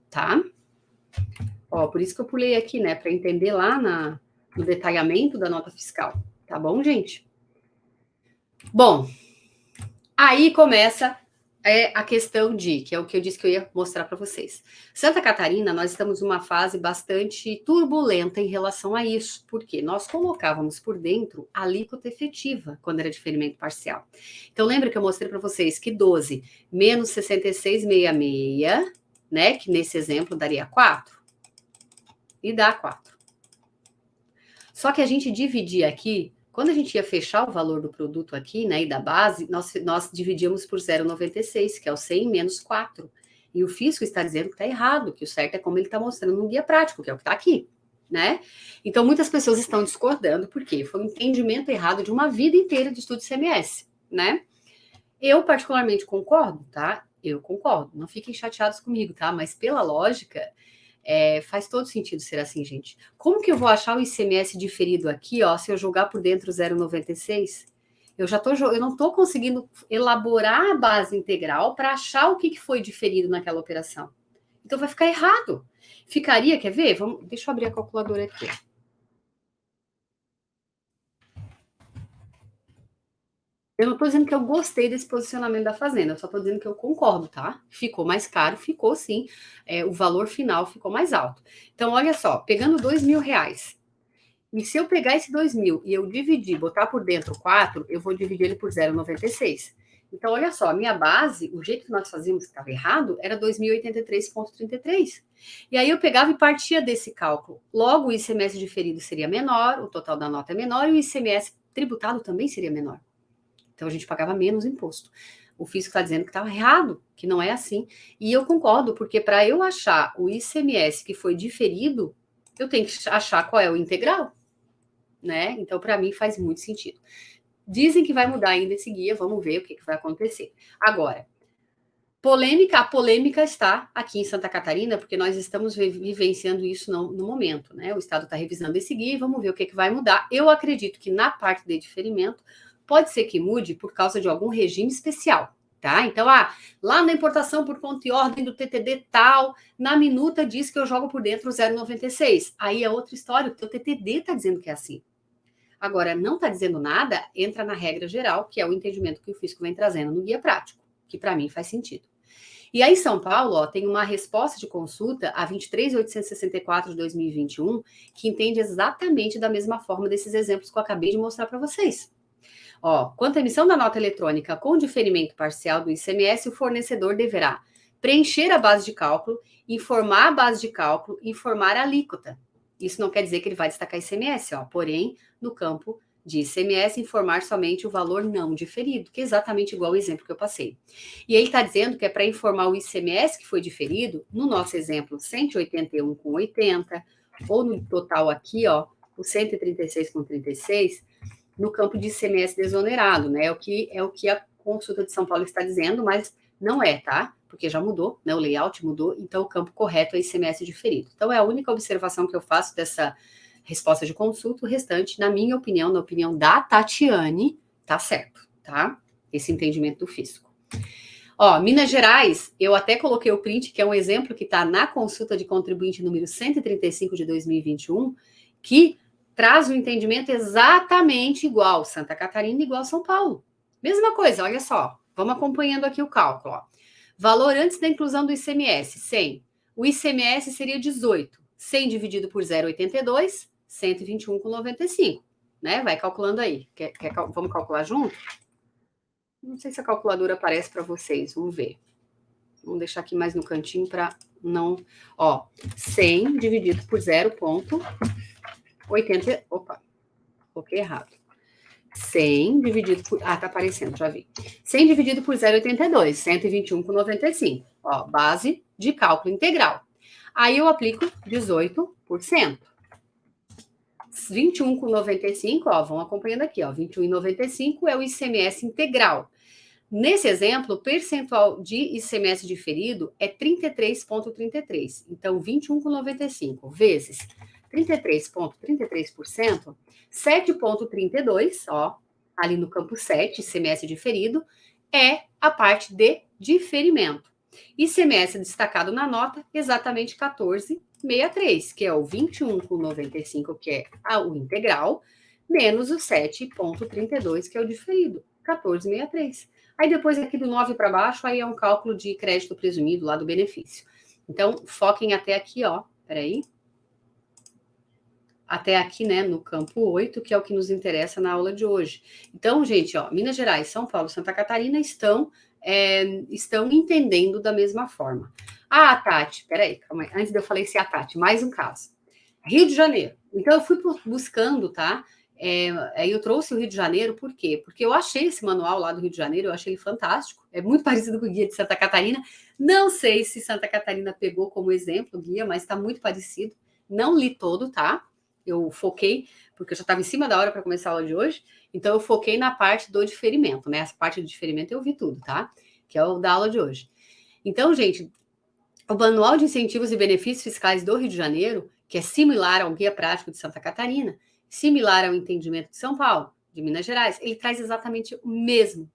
tá? Ó, por isso que eu pulei aqui, né, para entender lá no detalhamento da nota fiscal, tá bom, gente? Bom, aí começa a questão que é o que eu disse que eu ia mostrar para vocês. Santa Catarina, nós estamos numa fase bastante turbulenta em relação a isso, porque nós colocávamos por dentro a alíquota efetiva quando era diferimento parcial. Então, lembra que eu mostrei para vocês que 12 menos 66,66, né, que nesse exemplo daria 4, e dá 4. Só que a gente dividia aqui. Quando a gente ia fechar o valor do produto aqui, né, e da base, nós dividíamos por 0,96, que é o 100 menos 4. E o fisco está dizendo que está errado, que o certo é como ele está mostrando no guia prático, que é o que está aqui, né? Então, muitas pessoas estão discordando, porque foi um entendimento errado de uma vida inteira de estudo de CMS, né? Eu, particularmente, concordo, tá? Eu concordo. Não fiquem chateados comigo, tá? Mas, pela lógica... faz todo sentido ser assim, gente. Como que eu vou achar o ICMS diferido aqui, ó, se eu jogar por dentro 0,96? Eu não estou conseguindo elaborar a base integral para achar o que foi diferido naquela operação. Então vai ficar errado. Ficaria, quer ver? Deixa eu abrir a calculadora aqui. Eu não estou dizendo que eu gostei desse posicionamento da Fazenda, eu só estou dizendo que eu concordo, tá? Ficou mais caro, ficou sim. O valor final ficou mais alto. Então, olha só, pegando R$2.000, e se eu pegar esse 2.000 e eu dividir, botar por dentro 4, eu vou dividir ele por 0,96. Então, olha só, a minha base, o jeito que nós fazíamos que estava errado, era 2.083,33. E aí eu pegava e partia desse cálculo. Logo, o ICMS diferido seria menor, o total da nota é menor e o ICMS tributado também seria menor. Então, a gente pagava menos imposto. O fisco está dizendo que estava errado, que não é assim. E eu concordo, porque para eu achar o ICMS que foi diferido, eu tenho que achar qual é o integral, né? Então, para mim, faz muito sentido. Dizem que vai mudar ainda esse guia, vamos ver o que vai acontecer. Agora, a polêmica está aqui em Santa Catarina, porque nós estamos vivenciando isso no momento, né? O Estado está revisando esse guia e vamos ver o que vai mudar. Eu acredito que na parte de diferimento, pode ser que mude por causa de algum regime especial, tá? Então, lá na importação por conta e ordem do TTD tal, na minuta diz que eu jogo por dentro o 0,96. Aí é outra história, porque o TTD está dizendo que é assim. Agora, não está dizendo nada, entra na regra geral, que é o entendimento que o fisco vem trazendo no guia prático, que para mim faz sentido. E aí, São Paulo, tem uma resposta de consulta a 23.864 de 2021, que entende exatamente da mesma forma desses exemplos que eu acabei de mostrar para vocês. Quanto à emissão da nota eletrônica com diferimento parcial do ICMS, o fornecedor deverá preencher a base de cálculo, informar a base de cálculo, informar a alíquota. Isso não quer dizer que ele vai destacar ICMS, porém, no campo de ICMS, informar somente o valor não diferido, que é exatamente igual ao exemplo que eu passei. E ele está dizendo que é para informar o ICMS que foi diferido, no nosso exemplo, 181,80, ou no total aqui, o 136,36, no campo de ICMS desonerado, né? É o que a consulta de São Paulo está dizendo, mas não é, tá? Porque já mudou, né? O layout mudou, então o campo correto é ICMS diferido. Então é a única observação que eu faço dessa resposta de consulta. O restante, na minha opinião, na opinião da Tatiane, tá certo, tá? Esse entendimento do fisco. Minas Gerais, eu até coloquei o print, que é um exemplo que está na consulta de contribuinte número 135 de 2021, que traz o entendimento exatamente igual Santa Catarina, igual São Paulo. Mesma coisa, olha só, vamos acompanhando aqui o cálculo. Valor antes da inclusão do ICMS, 100. O ICMS seria 18. 100 dividido por 0,82, 121,95. Né? Vai calculando aí. Vamos calcular junto? Não sei se a calculadora aparece para vocês, vamos ver. Vamos deixar aqui mais no cantinho para não... 100 dividido por 0,80... Opa, coloquei errado. 100 dividido por... tá aparecendo, já vi. 100 dividido por 0,82, 121,95. Base de cálculo integral. Aí eu aplico 18%. 21,95, vão acompanhando aqui, 21,95 é o ICMS integral. Nesse exemplo, o percentual de ICMS diferido é 33,33. Então, 21,95 vezes 33,33%, 7,32, ali no campo 7, ICMS diferido, é a parte de diferimento. ICMS destacado na nota, exatamente 14,63, que é o 21,95, que é o integral, menos o 7,32, que é o diferido, 14,63. Aí depois aqui do 9 para baixo, aí é um cálculo de crédito presumido lá do benefício. Então, foquem até aqui, peraí. Até aqui, né, no campo 8, que é o que nos interessa na aula de hoje. Então, gente, Minas Gerais, São Paulo, Santa Catarina estão entendendo da mesma forma. Tati, peraí, calma aí. Antes de eu falar esse Tati, mais um caso. Rio de Janeiro. Então, eu fui buscando, tá? Aí eu trouxe o Rio de Janeiro, por quê? Porque eu achei esse manual lá do Rio de Janeiro, eu achei ele fantástico, é muito parecido com o guia de Santa Catarina. Não sei se Santa Catarina pegou como exemplo o guia, mas está muito parecido. Não li todo, tá? Eu foquei, porque eu já estava em cima da hora para começar a aula de hoje, então eu foquei na parte do diferimento, né? Essa parte do diferimento eu vi tudo, tá? Que é o da aula de hoje. Então, gente, o Manual de Incentivos e Benefícios Fiscais do Rio de Janeiro, que é similar ao Guia Prático de Santa Catarina, similar ao entendimento de São Paulo, de Minas Gerais, ele traz exatamente o mesmo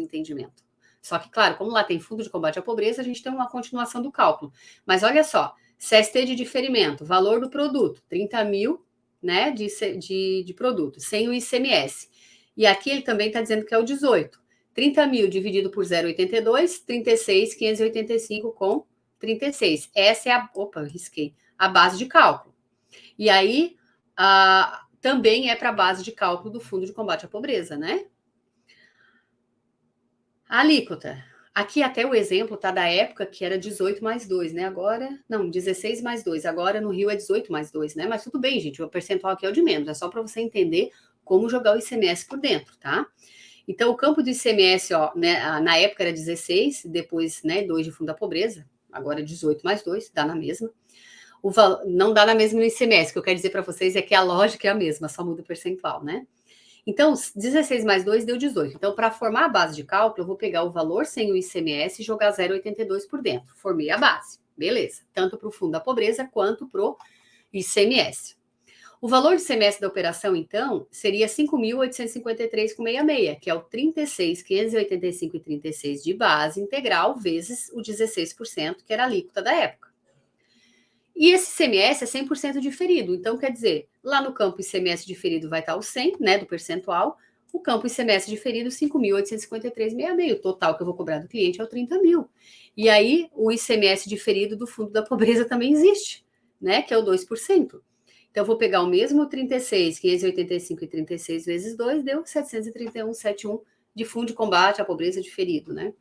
entendimento. Só que, claro, como lá tem Fundo de Combate à Pobreza, a gente tem uma continuação do cálculo. Mas olha só, CST de diferimento, valor do produto, 30 mil, né, de produto, sem o ICMS. E aqui ele também está dizendo que é o 18. 30 mil dividido por 0,82, 36,585 com 36. Essa é a base de cálculo. E aí, também é para a base de cálculo do Fundo de Combate à Pobreza, né? A alíquota. Aqui até o exemplo tá da época que era 18 mais 2, né? Agora, não, 16 mais 2. Agora no Rio é 18 mais 2, né? Mas tudo bem, gente, o percentual aqui é o de menos. É só para você entender como jogar o ICMS por dentro, tá? Então, o campo do ICMS, ó, né, na época era 16, depois, né, 2 de fundo da pobreza. Agora 18 mais 2, dá na mesma. Não dá na mesma no ICMS, o que eu quero dizer para vocês é que a lógica é a mesma, só muda o percentual, né? Então, 16 mais 2 deu 18. Então, para formar a base de cálculo, eu vou pegar o valor sem o ICMS e jogar 0,82 por dentro. Formei a base. Beleza. Tanto para o fundo da pobreza quanto para o ICMS. O valor de ICMS da operação, então, seria 5.853,66, que é o 36.585,36 de base integral, vezes o 16%, que era a alíquota da época. E esse ICMS é 100% diferido. Então, quer dizer, lá no campo ICMS diferido vai estar o 100, né, do percentual. O campo ICMS diferido, 5.853,66. O total que eu vou cobrar do cliente é o 30 mil. E aí, o ICMS diferido do fundo da pobreza também existe, né, que é o 2%. Então, eu vou pegar o mesmo 36, 585,36 vezes 2, deu 731,71 de fundo de combate à pobreza diferido, né?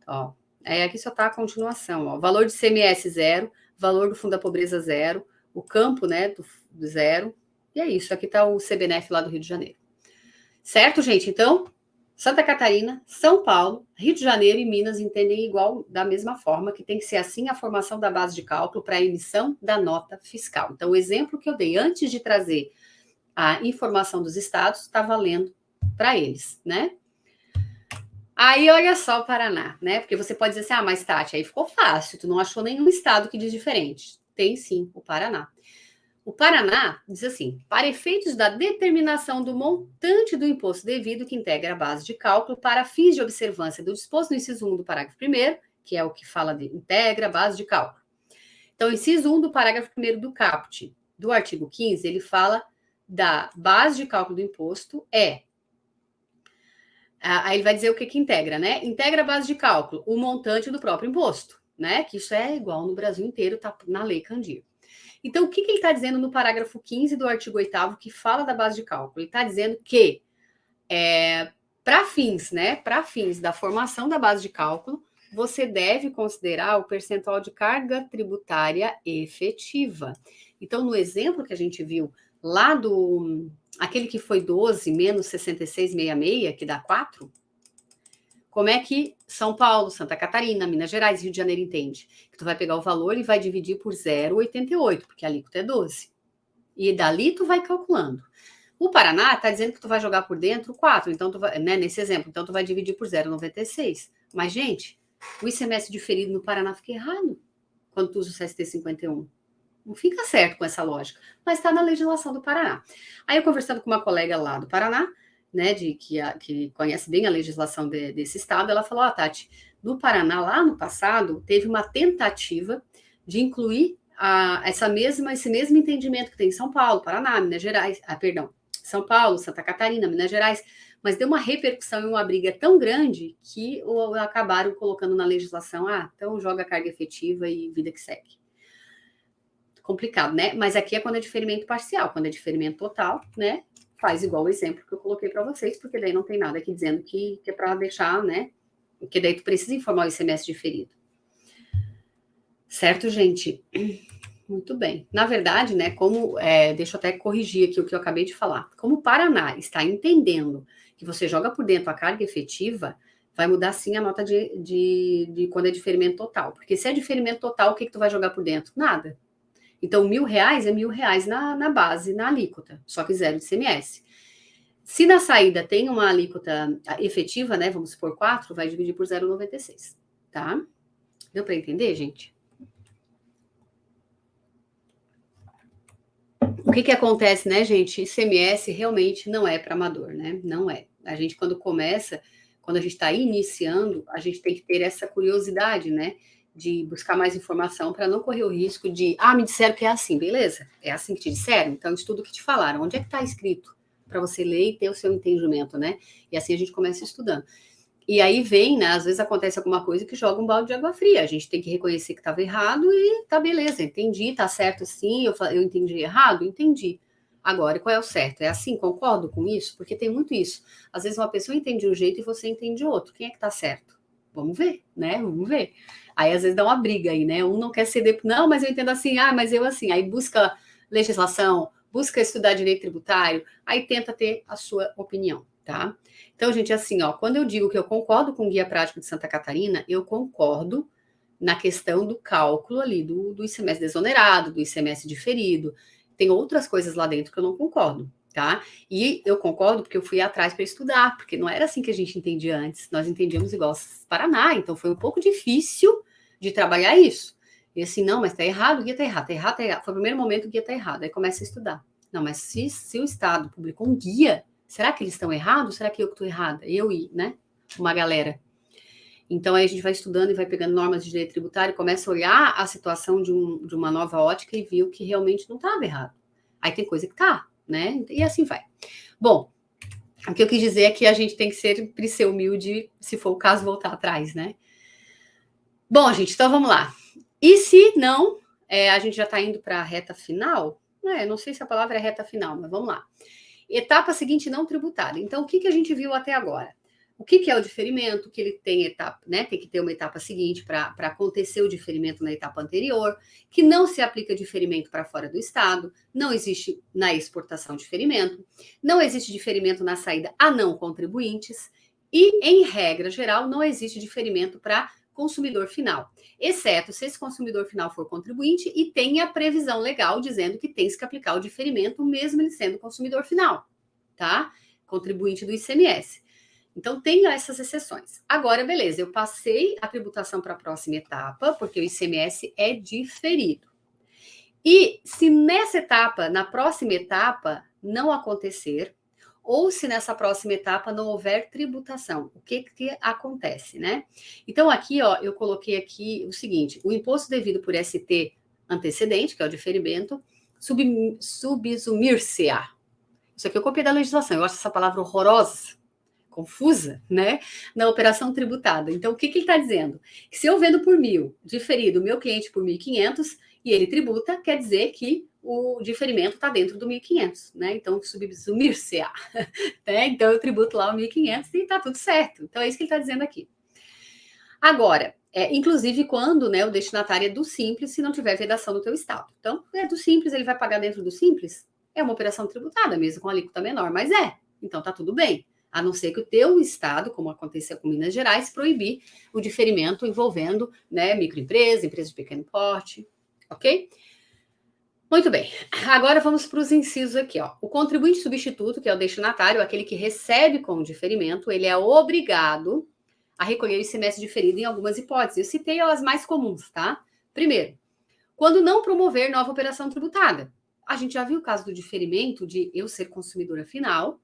Ó, aí aqui só tá a continuação, ó. Valor de ICMS zero, valor do fundo da pobreza zero, o campo, né, do zero, e é isso. Aqui tá o CBNF lá do Rio de Janeiro. Certo, gente? Então, Santa Catarina, São Paulo, Rio de Janeiro e Minas entendem igual, da mesma forma, que tem que ser assim a formação da base de cálculo para a emissão da nota fiscal. Então, o exemplo que eu dei antes de trazer a informação dos estados está valendo para eles, né? Aí, olha só o Paraná, né? Porque você pode dizer assim, ah, mas Tati, aí ficou fácil, tu não achou nenhum estado que diz diferente. Tem sim, o Paraná. O Paraná diz assim, para efeitos da determinação do montante do imposto devido que integra a base de cálculo para fins de observância do disposto no inciso 1 do parágrafo 1º, que é o que fala de integra a base de cálculo. Então, inciso 1 do parágrafo 1º do caput, do artigo 15, ele fala da base de cálculo do imposto aí ele vai dizer o que integra, né? Integra a base de cálculo, o montante do próprio imposto, né? Que isso é igual no Brasil inteiro, tá na Lei Candir. Então, o que ele está dizendo no parágrafo 15 do artigo 8º, que fala da base de cálculo? Ele está dizendo que, para fins, né? Para fins da formação da base de cálculo, você deve considerar o percentual de carga tributária efetiva. Então, no exemplo que a gente viu lá aquele que foi 12 menos 66,66, que dá 4, como é que São Paulo, Santa Catarina, Minas Gerais, Rio de Janeiro entende? Que tu vai pegar o valor e vai dividir por 0,88, porque a alíquota é 12. E dali tu vai calculando. O Paraná está dizendo que tu vai jogar por dentro 4, então tu vai, né, nesse exemplo, então tu vai dividir por 0,96. Mas, gente, o ICMS diferido no Paraná fica errado quando tu usa o CST 51. Não fica certo com essa lógica, mas está na legislação do Paraná. Aí eu conversando com uma colega lá do Paraná, né, que conhece bem a legislação desse estado, ela falou, Tati, no Paraná, lá no passado, teve uma tentativa de incluir esse mesmo entendimento que tem em São Paulo, Paraná, Minas Gerais, São Paulo, Santa Catarina, Minas Gerais, mas deu uma repercussão e uma briga tão grande que acabaram colocando na legislação, então joga carga efetiva e vida que segue. Complicado, né? Mas aqui é quando é diferimento parcial, quando é diferimento total, né? Faz igual o exemplo que eu coloquei para vocês, porque daí não tem nada aqui dizendo que é para deixar, né? Porque daí tu precisa informar o ICMS diferido. Certo, gente? Muito bem. Na verdade, né, deixa eu até corrigir aqui o que eu acabei de falar. Como o Paraná está entendendo que você joga por dentro a carga efetiva, vai mudar sim a nota de quando é diferimento total. Porque se é diferimento total, o que tu vai jogar por dentro? Nada. Então, R$1.000 é R$1.000 na base, na alíquota, só que zero de ICMS. Se na saída tem uma alíquota efetiva, né, vamos supor 4, vai dividir por 0,96, tá? Deu para entender, gente? O que acontece, né, gente? ICMS realmente não é para amador, né? Não é. A gente, quando a gente está iniciando, a gente tem que ter essa curiosidade, né? De buscar mais informação para não correr o risco de, me disseram que é assim, beleza? É assim que te disseram? Então, estuda o que te falaram. Onde é que está escrito? Para você ler e ter o seu entendimento, né? E assim a gente começa estudando. E aí vem, né? Às vezes acontece alguma coisa que joga um balde de água fria. A gente tem que reconhecer que estava errado e tá beleza, entendi, tá certo sim, eu entendi errado? Entendi. Agora, qual é o certo? É assim, concordo com isso? Porque tem muito isso. Às vezes uma pessoa entende de um jeito e você entende de outro. Quem é que tá certo? Vamos ver, né? Vamos ver. Aí, às vezes, dá uma briga aí, né? Um não quer ceder, não, mas eu entendo assim, mas eu assim. Aí busca legislação, busca estudar direito tributário, aí tenta ter a sua opinião, tá? Então, gente, assim, ó, quando eu digo que eu concordo com o Guia Prático de Santa Catarina, eu concordo na questão do cálculo ali do ICMS desonerado, do ICMS diferido. Tem outras coisas lá dentro que eu não concordo, tá? E eu concordo porque eu fui atrás para estudar, porque não era assim que a gente entendia antes. Nós entendíamos igual Paraná, então foi um pouco difícil de trabalhar isso. E assim, não, mas tá errado, o guia tá errado, tá errado, tá errado. Foi o primeiro momento que o guia tá errado. Aí começa a estudar. Não, mas se o Estado publicou um guia, será que eles estão errados? Será que eu que estou errada? Eu e, né? Uma galera. Então, aí a gente vai estudando e vai pegando normas de direito tributário, começa a olhar a situação de uma nova ótica e viu que realmente não estava errado. Aí tem coisa que tá, né? E assim vai. Bom, o que eu quis dizer é que a gente tem que ser humilde, se for o caso, voltar atrás, né? Bom, gente, então vamos lá. E se não, a gente já está indo para a reta final? Não sei se a palavra é reta final, mas vamos lá. Etapa seguinte não tributada. Então, o que a gente viu até agora? O que é o diferimento? Que ele tem etapa, né? Tem que ter uma etapa seguinte para acontecer o diferimento na etapa anterior, que não se aplica diferimento para fora do estado, não existe na exportação diferimento, não existe diferimento na saída a não contribuintes, e, em regra geral, não existe diferimento para consumidor final, exceto se esse consumidor final for contribuinte e tenha a previsão legal dizendo que tem que aplicar o diferimento, mesmo ele sendo consumidor final, tá? Contribuinte do ICMS. Então, tem essas exceções. Agora, beleza, eu passei a tributação para a próxima etapa, porque o ICMS é diferido. E se nessa etapa, na próxima etapa, não acontecer, ou se nessa próxima etapa não houver tributação, o que acontece, né? Então, aqui, ó, eu coloquei aqui o seguinte: o imposto devido por ST antecedente, que é o diferimento, subsumir-se-á. Isso aqui eu copiei da legislação, eu acho essa palavra horrorosa, confusa, né? Na operação tributada. Então, o que ele está dizendo? Que se eu vendo por 1.000, diferido o meu cliente por 1.500, e ele tributa, quer dizer que o diferimento está dentro do 1.500, né? Então, subsumir-se-á. Né? Então, eu tributo lá o 1.500 e está tudo certo. Então, é isso que ele está dizendo aqui. Agora, inclusive quando, né, o destinatário é do Simples, se não tiver vedação no teu estado. Então, do Simples, ele vai pagar dentro do Simples? É uma operação tributada, mesmo com alíquota menor, mas então tá tudo bem. A não ser que o teu estado, como aconteceu com Minas Gerais, proibir o diferimento envolvendo, né, microempresa, empresa de pequeno porte, ok? Muito bem, agora vamos para os incisos aqui, ó. O contribuinte substituto, que é o destinatário, aquele que recebe com o diferimento, ele é obrigado a recolher o ICMS diferido em algumas hipóteses. Eu citei as mais comuns, tá? Primeiro, quando não promover nova operação tributada. A gente já viu o caso do diferimento de eu ser consumidora final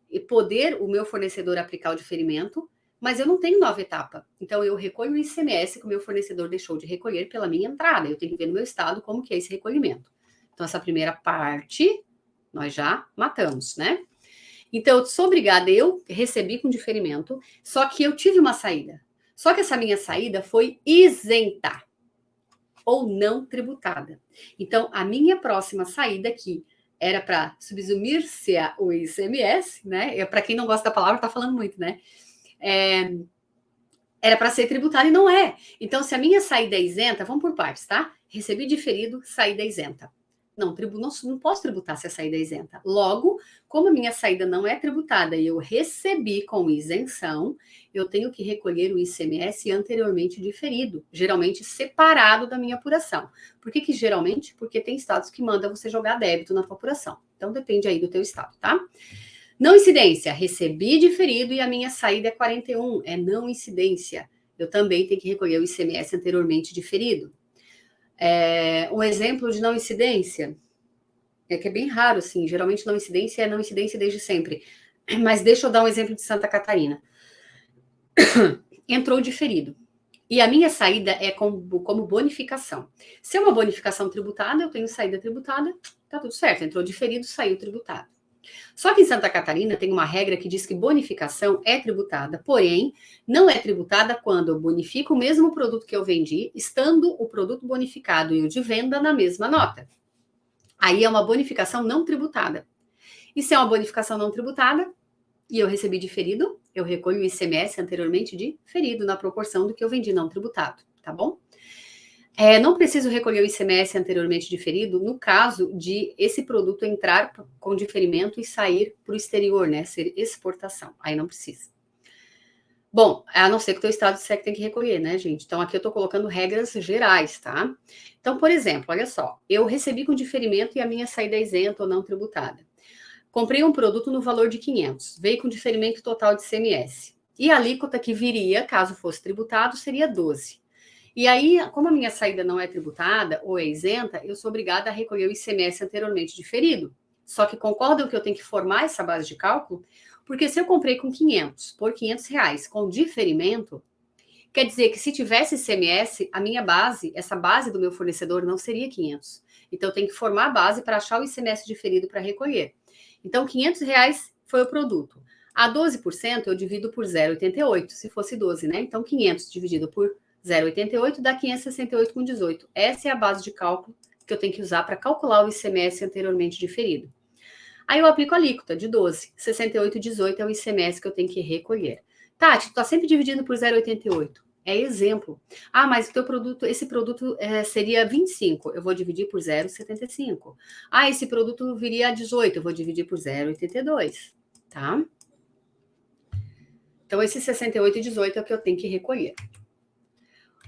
e poder o meu fornecedor aplicar o diferimento, mas eu não tenho nova etapa. Então, eu recolho o ICMS que o meu fornecedor deixou de recolher pela minha entrada. Eu tenho que ver no meu estado como que é esse recolhimento. Então, essa primeira parte, nós já matamos, né? Então, eu sou obrigada, eu recebi com diferimento, só que eu tive uma saída. Só que essa minha saída foi isenta ou não tributada. Então, a minha próxima saída aqui era para subsumir-se ao ICMS, né? Para quem não gosta da palavra, tá falando muito, né? Era para ser tributada e não é. Então, se a minha saída é isenta, vamos por partes, tá? Recebi diferido, saída isenta. Não posso tributar se a saída é isenta. Logo, como a minha saída não é tributada e eu recebi com isenção, eu tenho que recolher o ICMS anteriormente diferido, geralmente separado da minha apuração. Por que geralmente? Porque tem estados que mandam você jogar débito na tua apuração. Então, depende aí do teu estado, tá? Não incidência, recebi diferido e a minha saída é 41, é não incidência. Eu também tenho que recolher o ICMS anteriormente diferido. Um exemplo de não incidência, que é bem raro, assim, geralmente não incidência é não incidência desde sempre. Mas deixa eu dar um exemplo de Santa Catarina. Entrou diferido. E a minha saída é como bonificação. Se é uma bonificação tributada, eu tenho saída tributada, tá tudo certo. Entrou diferido, saiu tributado. Só que em Santa Catarina tem uma regra que diz que bonificação é tributada, porém, não é tributada quando eu bonifico o mesmo produto que eu vendi, estando o produto bonificado e o de venda na mesma nota. Aí é uma bonificação não tributada. E se é uma bonificação não tributada, e eu recebi diferido, eu recolho o ICMS anteriormente diferido, na proporção do que eu vendi não tributado, tá bom? Não preciso recolher o ICMS anteriormente diferido no caso de esse produto entrar com diferimento e sair para o exterior, né? Ser exportação. Aí não precisa. Bom, a não ser que o teu estado disser que tem que recolher, né, gente? Então, aqui eu estou colocando regras gerais, tá? Então, por exemplo, olha só. Eu recebi com diferimento e a minha saída é isenta ou não tributada. Comprei um produto no valor de 500. Veio com diferimento total de ICMS. E a alíquota que viria, caso fosse tributado, seria 12. E aí, como a minha saída não é tributada ou é isenta, eu sou obrigada a recolher o ICMS anteriormente diferido. Só que concordam que eu tenho que formar essa base de cálculo? Porque se eu comprei com 500, por 500 reais, com diferimento, quer dizer que se tivesse ICMS, a minha base, essa base do meu fornecedor não seria 500. Então, eu tenho que formar a base para achar o ICMS diferido para recolher. Então, 500 reais foi o produto. A 12% eu divido por 0,88, se fosse 12, né? Então, 500 dividido por 0,88 dá 568,18. Essa é a base de cálculo que eu tenho que usar para calcular o ICMS anteriormente diferido. Aí eu aplico a alíquota de 12. 68,18 é o ICMS que eu tenho que recolher. Tati, tu tá sempre dividindo por 0,88. É exemplo. Ah, mas o teu produto, esse produto seria 25. Eu vou dividir por 0,75. Ah, esse produto viria a 18. Eu vou dividir por 0,82. Tá? Então, esse 68,18 é o que eu tenho que recolher.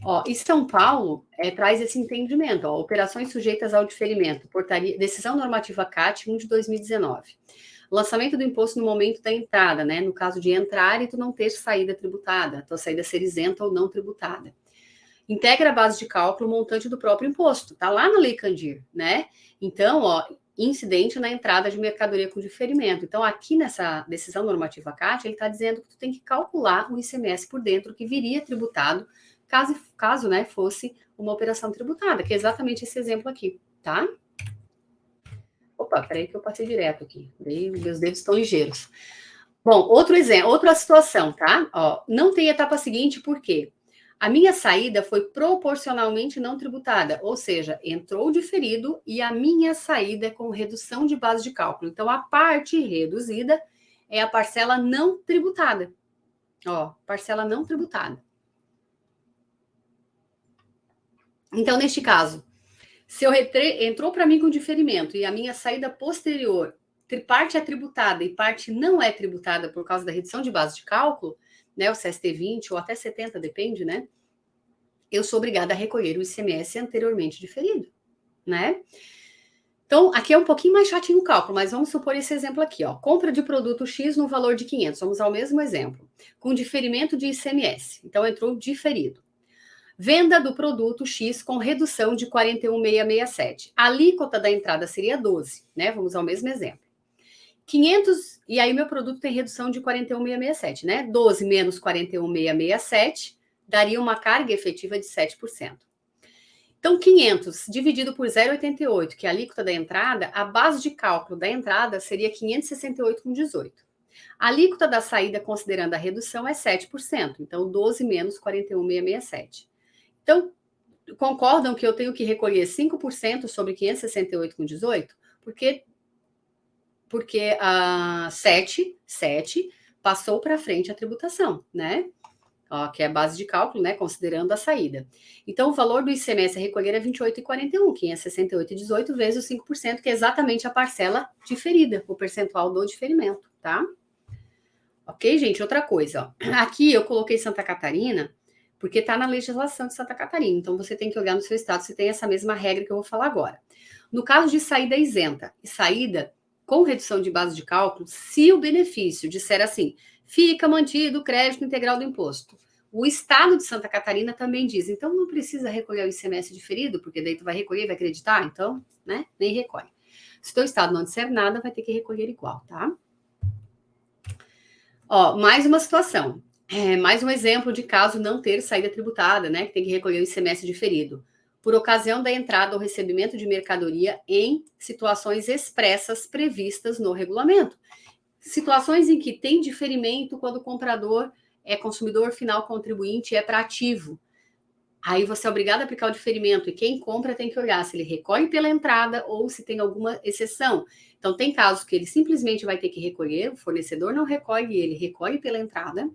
Ó, e São Paulo traz esse entendimento, ó, operações sujeitas ao diferimento, portaria, decisão normativa CAT 1 de 2019. Lançamento do imposto no momento da entrada, né? No caso de entrar e tu não ter saída tributada, tua saída ser isenta ou não tributada. Integra a base de cálculo o montante do próprio imposto, tá lá na Lei Candir, né? Então, ó, incidente na entrada de mercadoria com diferimento. Então, aqui nessa decisão normativa CAT, ele está dizendo que tu tem que calcular o ICMS por dentro que viria tributado caso né, fosse uma operação tributada, que é exatamente esse exemplo aqui, tá? Opa, peraí que eu passei direto aqui. Meus dedos estão ligeiros. Bom, outro exemplo, outra situação, tá? Ó, não tem etapa seguinte, por quê? A minha saída foi proporcionalmente não tributada, ou seja, entrou diferido e a minha saída é com redução de base de cálculo. Então, a parte reduzida é a parcela não tributada. Ó, parcela não tributada. Então, neste caso, se eu entrou para mim com diferimento e a minha saída posterior, parte é tributada e parte não é tributada por causa da redução de base de cálculo, né, o CST 20 ou até 70, depende, né? Eu sou obrigada a recolher o ICMS anteriormente diferido, né? Então, aqui é um pouquinho mais chatinho o cálculo, mas vamos supor esse exemplo aqui, ó. Compra de produto X no valor de 500, vamos ao mesmo exemplo, com diferimento de ICMS. Então, entrou diferido. Venda do produto X com redução de 41,667. A alíquota da entrada seria 12, né? Vamos ao mesmo exemplo. 500, e aí meu produto tem redução de 41,667, né? 12 menos 41,667 daria uma carga efetiva de 7%. Então, 500 dividido por 0,88, que é a alíquota da entrada, a base de cálculo da entrada seria 568,18. A alíquota da saída, considerando a redução, é 7%. Então, 12 menos 41,667. Então, concordam que eu tenho que recolher 5% sobre 568,18? Porque a 7 passou para frente a tributação, né? Ó, que é a base de cálculo, né? Considerando a saída. Então, o valor do ICMS a recolher é 28,41, 568,18 vezes os 5%, que é exatamente a parcela diferida, o percentual do diferimento, tá? Ok, gente? Outra coisa, ó. Aqui eu coloquei Santa Catarina, porque está na legislação de Santa Catarina. Então, você tem que olhar no seu estado se tem essa mesma regra que eu vou falar agora. No caso de saída isenta e saída com redução de base de cálculo, se o benefício disser assim, fica mantido o crédito integral do imposto. O estado de Santa Catarina também diz, então não precisa recolher o ICMS diferido, porque daí tu vai recolher e vai acreditar, então, né, nem recolhe. Se o teu estado não disser nada, vai ter que recolher igual, tá? Ó, mais uma situação. Mais um exemplo de caso não ter saída tributada, né? Que tem que recolher o ICMS diferido. Por ocasião da entrada ou recebimento de mercadoria em situações expressas previstas no regulamento. Situações em que tem diferimento quando o comprador é consumidor final contribuinte e é para ativo. Aí você é obrigado a aplicar o diferimento, e quem compra tem que olhar se ele recolhe pela entrada ou se tem alguma exceção. Então, tem casos que ele simplesmente vai ter que recolher, o fornecedor não recolhe, ele recolhe pela entrada.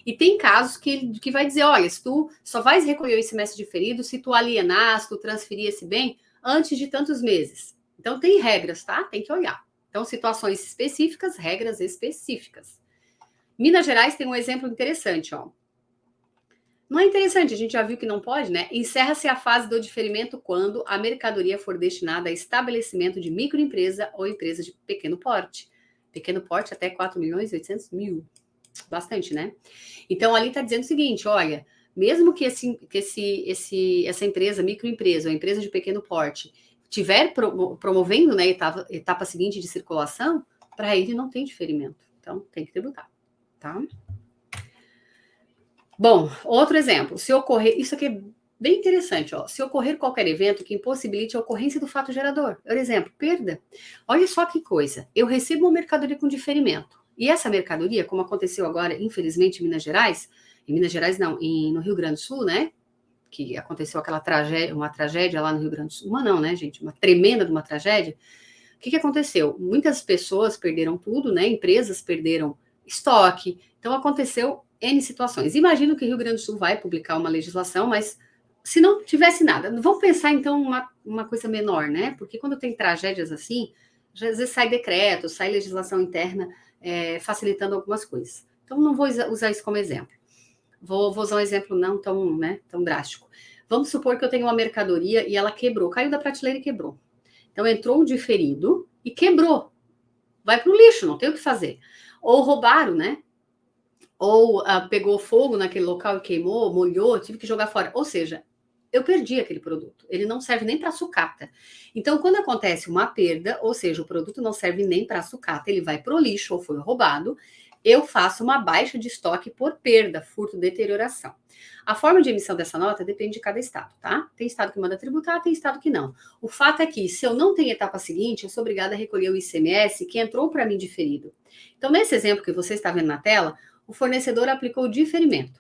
E tem casos que vai dizer, olha, se tu só vais recolher esse ICMS diferido se tu alienar, se tu transferir esse bem antes de tantos meses. Então, tem regras, tá? Tem que olhar. Então, situações específicas, regras específicas. Minas Gerais tem um exemplo interessante, ó. Não é interessante, a gente já viu que não pode, né? Encerra-se a fase do diferimento quando a mercadoria for destinada a estabelecimento de microempresa ou empresa de pequeno porte. Pequeno porte até 4.800.000. Bastante, né? Então, ali está dizendo o seguinte, olha, mesmo que essa empresa, microempresa ou empresa de pequeno porte, tiver promovendo, né, etapa seguinte de circulação, para ele não tem diferimento. Então, tem que tributar, tá? Bom, outro exemplo, se ocorrer, isso aqui é bem interessante, ó, se ocorrer qualquer evento que impossibilite a ocorrência do fato gerador, por exemplo, perda. Olha só que coisa, eu recebo uma mercadoria com diferimento, e essa mercadoria, como aconteceu agora, infelizmente, em Minas Gerais não, no Rio Grande do Sul, né, que aconteceu aquela tragédia, uma tragédia lá no Rio Grande do Sul, uma não, né, gente, uma tremenda de uma tragédia. O que aconteceu? Muitas pessoas perderam tudo, né, empresas perderam estoque, então aconteceu N situações. Imagino que o Rio Grande do Sul vai publicar uma legislação, mas se não tivesse nada, vamos pensar então uma coisa menor, né? Porque quando tem tragédias assim, às vezes sai decreto, sai legislação interna facilitando algumas coisas. Então não vou usar isso como exemplo. Vou usar um exemplo não tão, né, tão drástico. Vamos supor que eu tenho uma mercadoria e ela quebrou, caiu da prateleira e quebrou. Então entrou um diferido e quebrou. Vai para o lixo, não tem o que fazer. Ou roubaram, né? Ou pegou fogo naquele local e queimou, molhou, tive que jogar fora. Ou seja, eu perdi aquele produto. Ele não serve nem para sucata. Então, quando acontece uma perda, ou seja, o produto não serve nem para sucata, ele vai para o lixo ou foi roubado, eu faço uma baixa de estoque por perda, furto, deterioração. A forma de emissão dessa nota depende de cada estado, tá? Tem estado que manda tributar, tem estado que não. O fato é que, se eu não tenho etapa seguinte, eu sou obrigada a recolher o ICMS que entrou para mim diferido. Então, nesse exemplo que você está vendo na tela, o fornecedor aplicou o diferimento.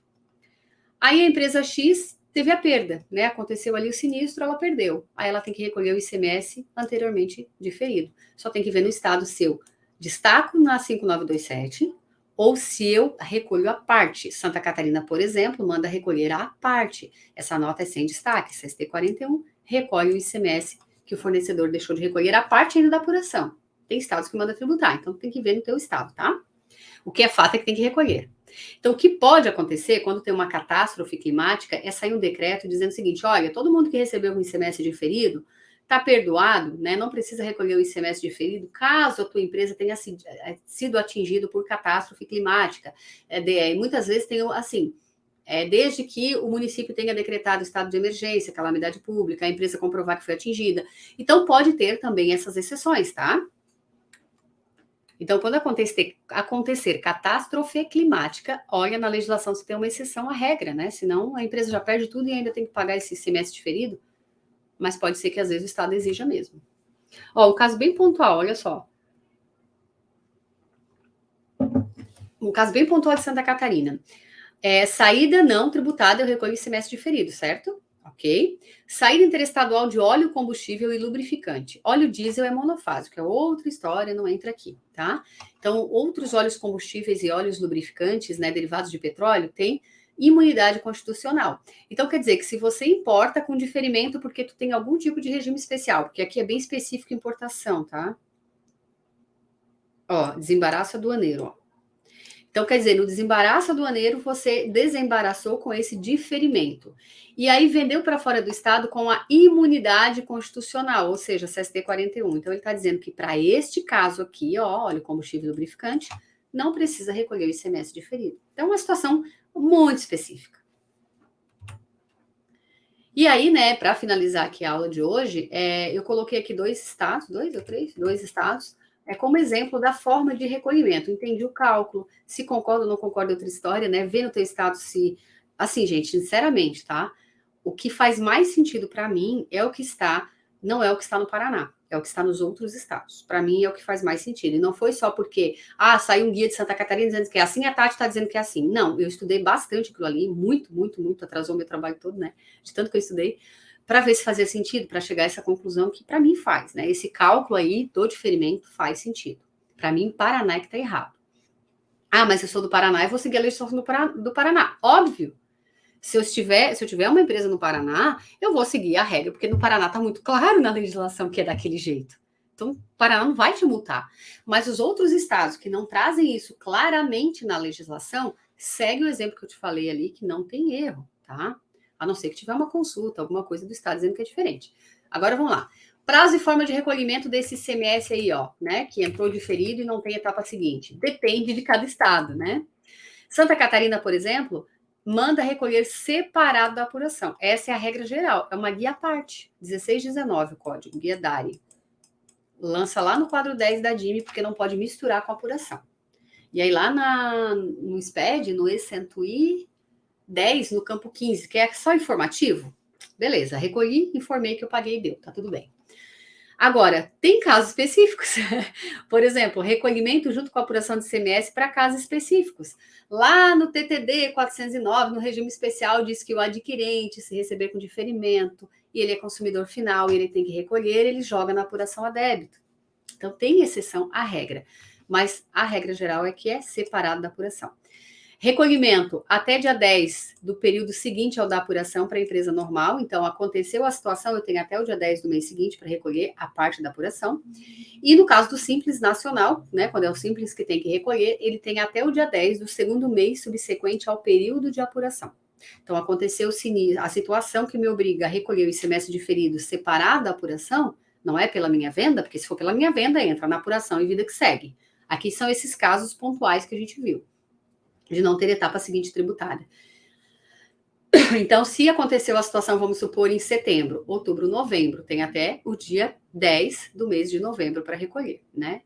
Aí a empresa X teve a perda, né? Aconteceu ali o sinistro, ela perdeu. Aí ela tem que recolher o ICMS anteriormente diferido. Só tem que ver no estado se eu destaco na 5927 ou se eu recolho a parte. Santa Catarina, por exemplo, manda recolher a parte. Essa nota é sem destaque, CST 41, recolhe o ICMS que o fornecedor deixou de recolher a parte ainda da apuração. Tem estados que manda tributar, então tem que ver no teu estado, tá? O que é fato é que tem que recolher. Então, o que pode acontecer quando tem uma catástrofe climática é sair um decreto dizendo o seguinte, olha, todo mundo que recebeu um ICMS diferido está perdoado, né? Não precisa recolher o ICMS diferido, caso a tua empresa tenha sido atingido por catástrofe climática. Muitas vezes tem, assim, desde que o município tenha decretado estado de emergência, calamidade pública, a empresa comprovar que foi atingida. Então, pode ter também essas exceções, tá? Então, quando acontecer catástrofe climática, olha na legislação se tem uma exceção à regra, né? Senão a empresa já perde tudo e ainda tem que pagar esse ICMS diferido. Mas pode ser que às vezes o Estado exija mesmo. Ó, um caso bem pontual, olha só. Um caso bem pontual de Santa Catarina. Saída não tributada, eu recolho ICMS diferido, certo? Ok? Saída interestadual de óleo, combustível e lubrificante. Óleo diesel é monofásico, é outra história, não entra aqui, tá? Então, outros óleos combustíveis e óleos lubrificantes, né, derivados de petróleo, têm imunidade constitucional. Então, quer dizer que se você importa com diferimento porque tu tem algum tipo de regime especial, porque aqui é bem específico importação, tá? Ó, desembaraço aduaneiro, ó. Então, quer dizer, no desembaraço aduaneiro, você desembaraçou com esse diferimento. E aí vendeu para fora do estado com a imunidade constitucional, ou seja, CST 41. Então, ele está dizendo que para este caso aqui, ó, óleo, combustível e lubrificante, não precisa recolher o ICMS diferido. Então, uma situação muito específica. E aí, né, para finalizar aqui a aula de hoje, eu coloquei aqui dois estados, dois estados, como exemplo da forma de recolhimento. Entendi o cálculo, se concorda ou não concorda é outra história, né? Vê no teu estado se... Assim, gente, sinceramente, tá? O que faz mais sentido para mim é o que está, não é o que está no Paraná. é o que está nos outros estados. Para mim, é o que faz mais sentido. E não foi só porque, saiu um guia de Santa Catarina dizendo que é assim, a Tati está dizendo que é assim. Não, eu estudei bastante aquilo ali, muito, muito, muito, atrasou meu trabalho todo, né? De tanto que eu estudei, para ver se fazia sentido, para chegar a essa conclusão que para mim faz, né? Esse cálculo aí do diferimento faz sentido. Para mim, Paraná é que está errado. Mas eu sou do Paraná e vou seguir a legislação do Paraná. Óbvio. Se eu tiver uma empresa no Paraná, eu vou seguir a regra, porque no Paraná está muito claro na legislação que é daquele jeito. Então, o Paraná não vai te multar. Mas os outros estados que não trazem isso claramente na legislação, segue o exemplo que eu te falei ali, que não tem erro, tá? A não ser que tiver uma consulta, alguma coisa do estado dizendo que é diferente. Agora, vamos lá. Prazo e forma de recolhimento desse ICMS aí, ó, né? Que entrou diferido e não tem etapa seguinte. Depende de cada estado, né? Santa Catarina, por exemplo, manda recolher separado da apuração. Essa é a regra geral. É uma guia à parte. 1619 o código, guia DARI. Lança lá no quadro 10 da DIME, porque não pode misturar com a apuração. E aí lá no SPED, no E110, no campo 15, que é só informativo, beleza, recolhi, informei que eu paguei e deu, tá tudo bem. Agora, tem casos específicos. Por exemplo, recolhimento junto com a apuração de ICMS para casos específicos. Lá no TTD 409, no regime especial, diz que o adquirente, se receber com diferimento, e ele é consumidor final e ele tem que recolher, ele joga na apuração a débito. Então, tem exceção à regra. Mas a regra geral é que é separado da apuração. Recolhimento até dia 10 do período seguinte ao da apuração para a empresa normal. Então, aconteceu a situação, eu tenho até o dia 10 do mês seguinte para recolher a parte da apuração. E no caso do Simples Nacional, né, quando é o Simples que tem que recolher, ele tem até o dia 10 do segundo mês subsequente ao período de apuração. Então, aconteceu a situação que me obriga a recolher o ICMS diferido separado da apuração, não é pela minha venda, porque se for pela minha venda, entra na apuração e vida que segue. Aqui são esses casos pontuais que a gente viu, de não ter etapa seguinte tributária. Então, se aconteceu a situação, vamos supor, em setembro, outubro, novembro, tem até o dia 10 do mês de novembro para recolher, né?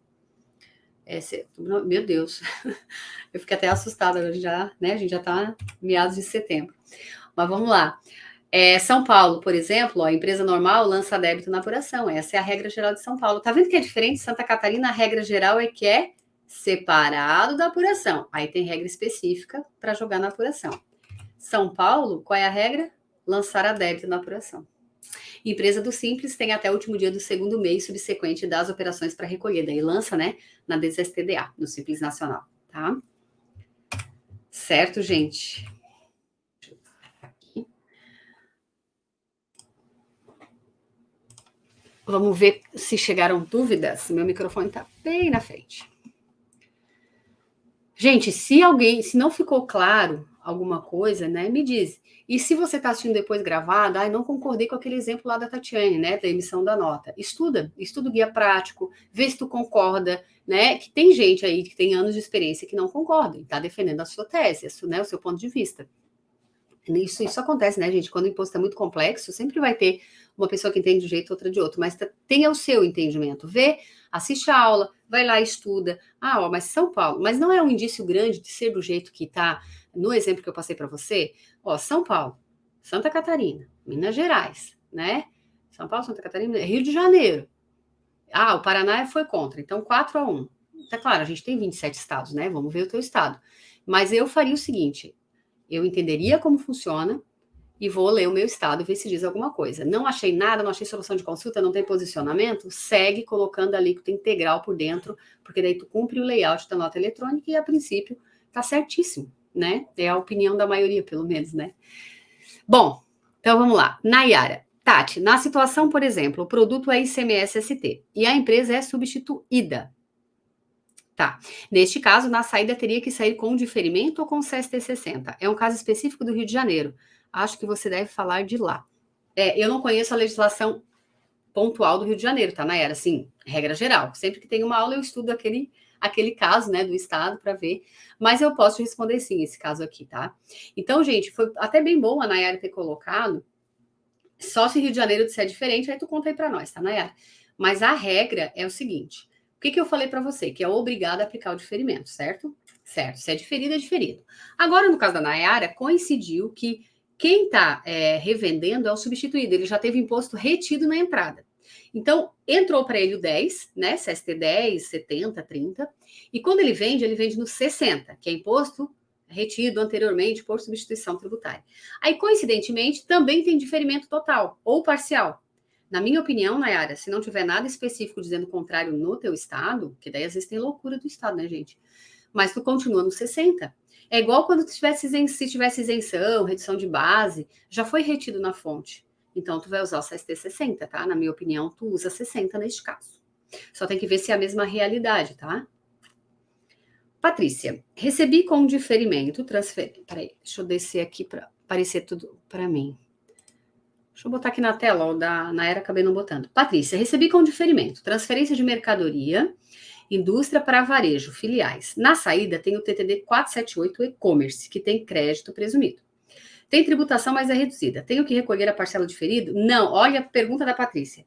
Meu Deus, eu fiquei até assustada, a gente já está meados de setembro. Mas vamos lá. São Paulo, por exemplo, a empresa normal lança débito na apuração. Essa é a regra geral de São Paulo. Tá vendo que é diferente? Santa Catarina, a regra geral é que é separado da apuração. Aí tem regra específica para jogar na apuração. São Paulo, qual é a regra? Lançar a débito na apuração. Empresa do Simples tem até o último dia do segundo mês subsequente das operações para recolher. Daí lança, né, na DSTDA, no Simples Nacional, tá? Certo, gente? Vamos ver se chegaram dúvidas. Meu microfone está bem na frente. Gente, se não ficou claro alguma coisa, né, me diz. E se você está assistindo depois gravado, não concordei com aquele exemplo lá da Tatiane, né, da emissão da nota. Estuda o guia prático, vê se tu concorda, né, que tem gente aí que tem anos de experiência que não concorda, e está defendendo a sua tese, né, o seu ponto de vista. Isso acontece, né, gente? Quando o imposto é muito complexo, sempre vai ter uma pessoa que entende de um jeito, outra de outro, mas tenha o seu entendimento. Vê, assiste a aula, vai lá, estuda. Mas São Paulo, mas não é um indício grande de ser do jeito que está no exemplo que eu passei para você? São Paulo, Santa Catarina, Minas Gerais, né? São Paulo, Santa Catarina, Rio de Janeiro. O Paraná foi contra, então 4-1. Tá claro, a gente tem 27 estados, né? Vamos ver o teu estado. Mas eu faria o seguinte, eu entenderia como funciona e vou ler o meu estado e ver se diz alguma coisa. Não achei nada, não achei solução de consulta, não tem posicionamento, segue colocando a alíquota integral por dentro, porque daí tu cumpre o layout da nota eletrônica e, a princípio, tá certíssimo, né? É a opinião da maioria, pelo menos, né? Bom, então vamos lá. Nayara. Tati, na situação, por exemplo, o produto é ICMS-ST e a empresa é substituída. Tá. Neste caso, na saída teria que sair com diferimento ou com CST 60. É um caso específico do Rio de Janeiro. Acho que você deve falar de lá. Eu não conheço a legislação pontual do Rio de Janeiro, tá, Nayara? Assim, regra geral. Sempre que tem uma aula, eu estudo aquele caso, né, do estado para ver. Mas eu posso responder sim esse caso aqui, tá? Então, gente, foi até bem bom a Nayara ter colocado. Só se Rio de Janeiro disser diferente, aí tu conta aí para nós, tá, Nayara? Mas a regra é o seguinte. O que eu falei para você? Que é obrigado a aplicar o diferimento, certo? Certo. Se é diferido, é diferido. Agora, no caso da Nayara, coincidiu que quem está revendendo é o substituído. Ele já teve imposto retido na entrada. Então, entrou para ele o 10, né? CST 10, 70, 30. E quando ele vende no 60, que é imposto retido anteriormente por substituição tributária. Aí, coincidentemente, também tem diferimento total ou parcial. Na minha opinião, Nayara, se não tiver nada específico dizendo o contrário no teu estado, que daí às vezes tem loucura do estado, né, gente? Mas tu continua no 60. É igual quando se tivesse isenção, redução de base, já foi retido na fonte. Então, tu vai usar o CST 60, tá? Na minha opinião, tu usa 60 neste caso. Só tem que ver se é a mesma realidade, tá? Patrícia, recebi com diferimento, Peraí, deixa eu descer aqui para aparecer tudo para mim. Deixa eu botar aqui na tela, ó, na era acabei não botando. Patrícia, recebi com diferimento, transferência de mercadoria, indústria para varejo, filiais. Na saída tem o TTD 478 e-commerce, que tem crédito presumido. Tem tributação, mas é reduzida. Tenho que recolher a parcela diferido? Não. Olha a pergunta da Patrícia.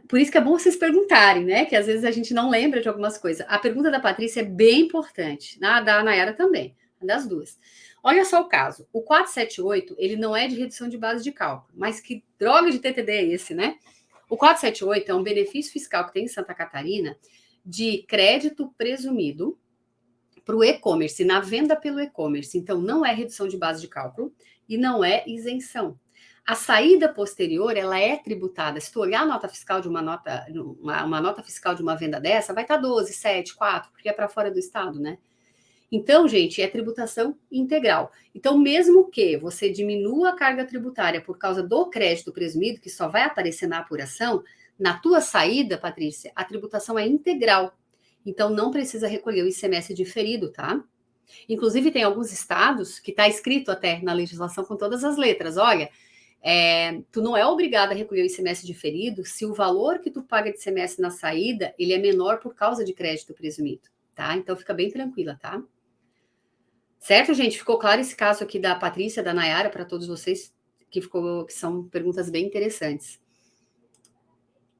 Por isso que é bom vocês perguntarem, né? Que às vezes a gente não lembra de algumas coisas. A pergunta da Patrícia é bem importante. Da Nayara também, das duas. Olha só o caso. O 478, ele não é de redução de base de cálculo. Mas que droga de TTD é esse, né? O 478 é um benefício fiscal que tem em Santa Catarina de crédito presumido para o e-commerce, na venda pelo e-commerce. Então, não é redução de base de cálculo e não é isenção. A saída posterior, ela é tributada. Se tu olhar a nota fiscal de uma nota fiscal de uma venda dessa, vai estar 12, 7, 4, porque é para fora do estado, né? Então, gente, é tributação integral. Então, mesmo que você diminua a carga tributária por causa do crédito presumido, que só vai aparecer na apuração, na tua saída, Patrícia, a tributação é integral. Então, não precisa recolher o ICMS diferido, tá? Inclusive, tem alguns estados que está escrito até na legislação com todas as letras. Olha, tu não é obrigado a recolher o ICMS diferido se o valor que tu paga de ICMS na saída, ele é menor por causa de crédito presumido, tá? Então, fica bem tranquila, tá? Certo, gente? Ficou claro esse caso aqui da Patrícia, da Nayara, para todos vocês, que são perguntas bem interessantes.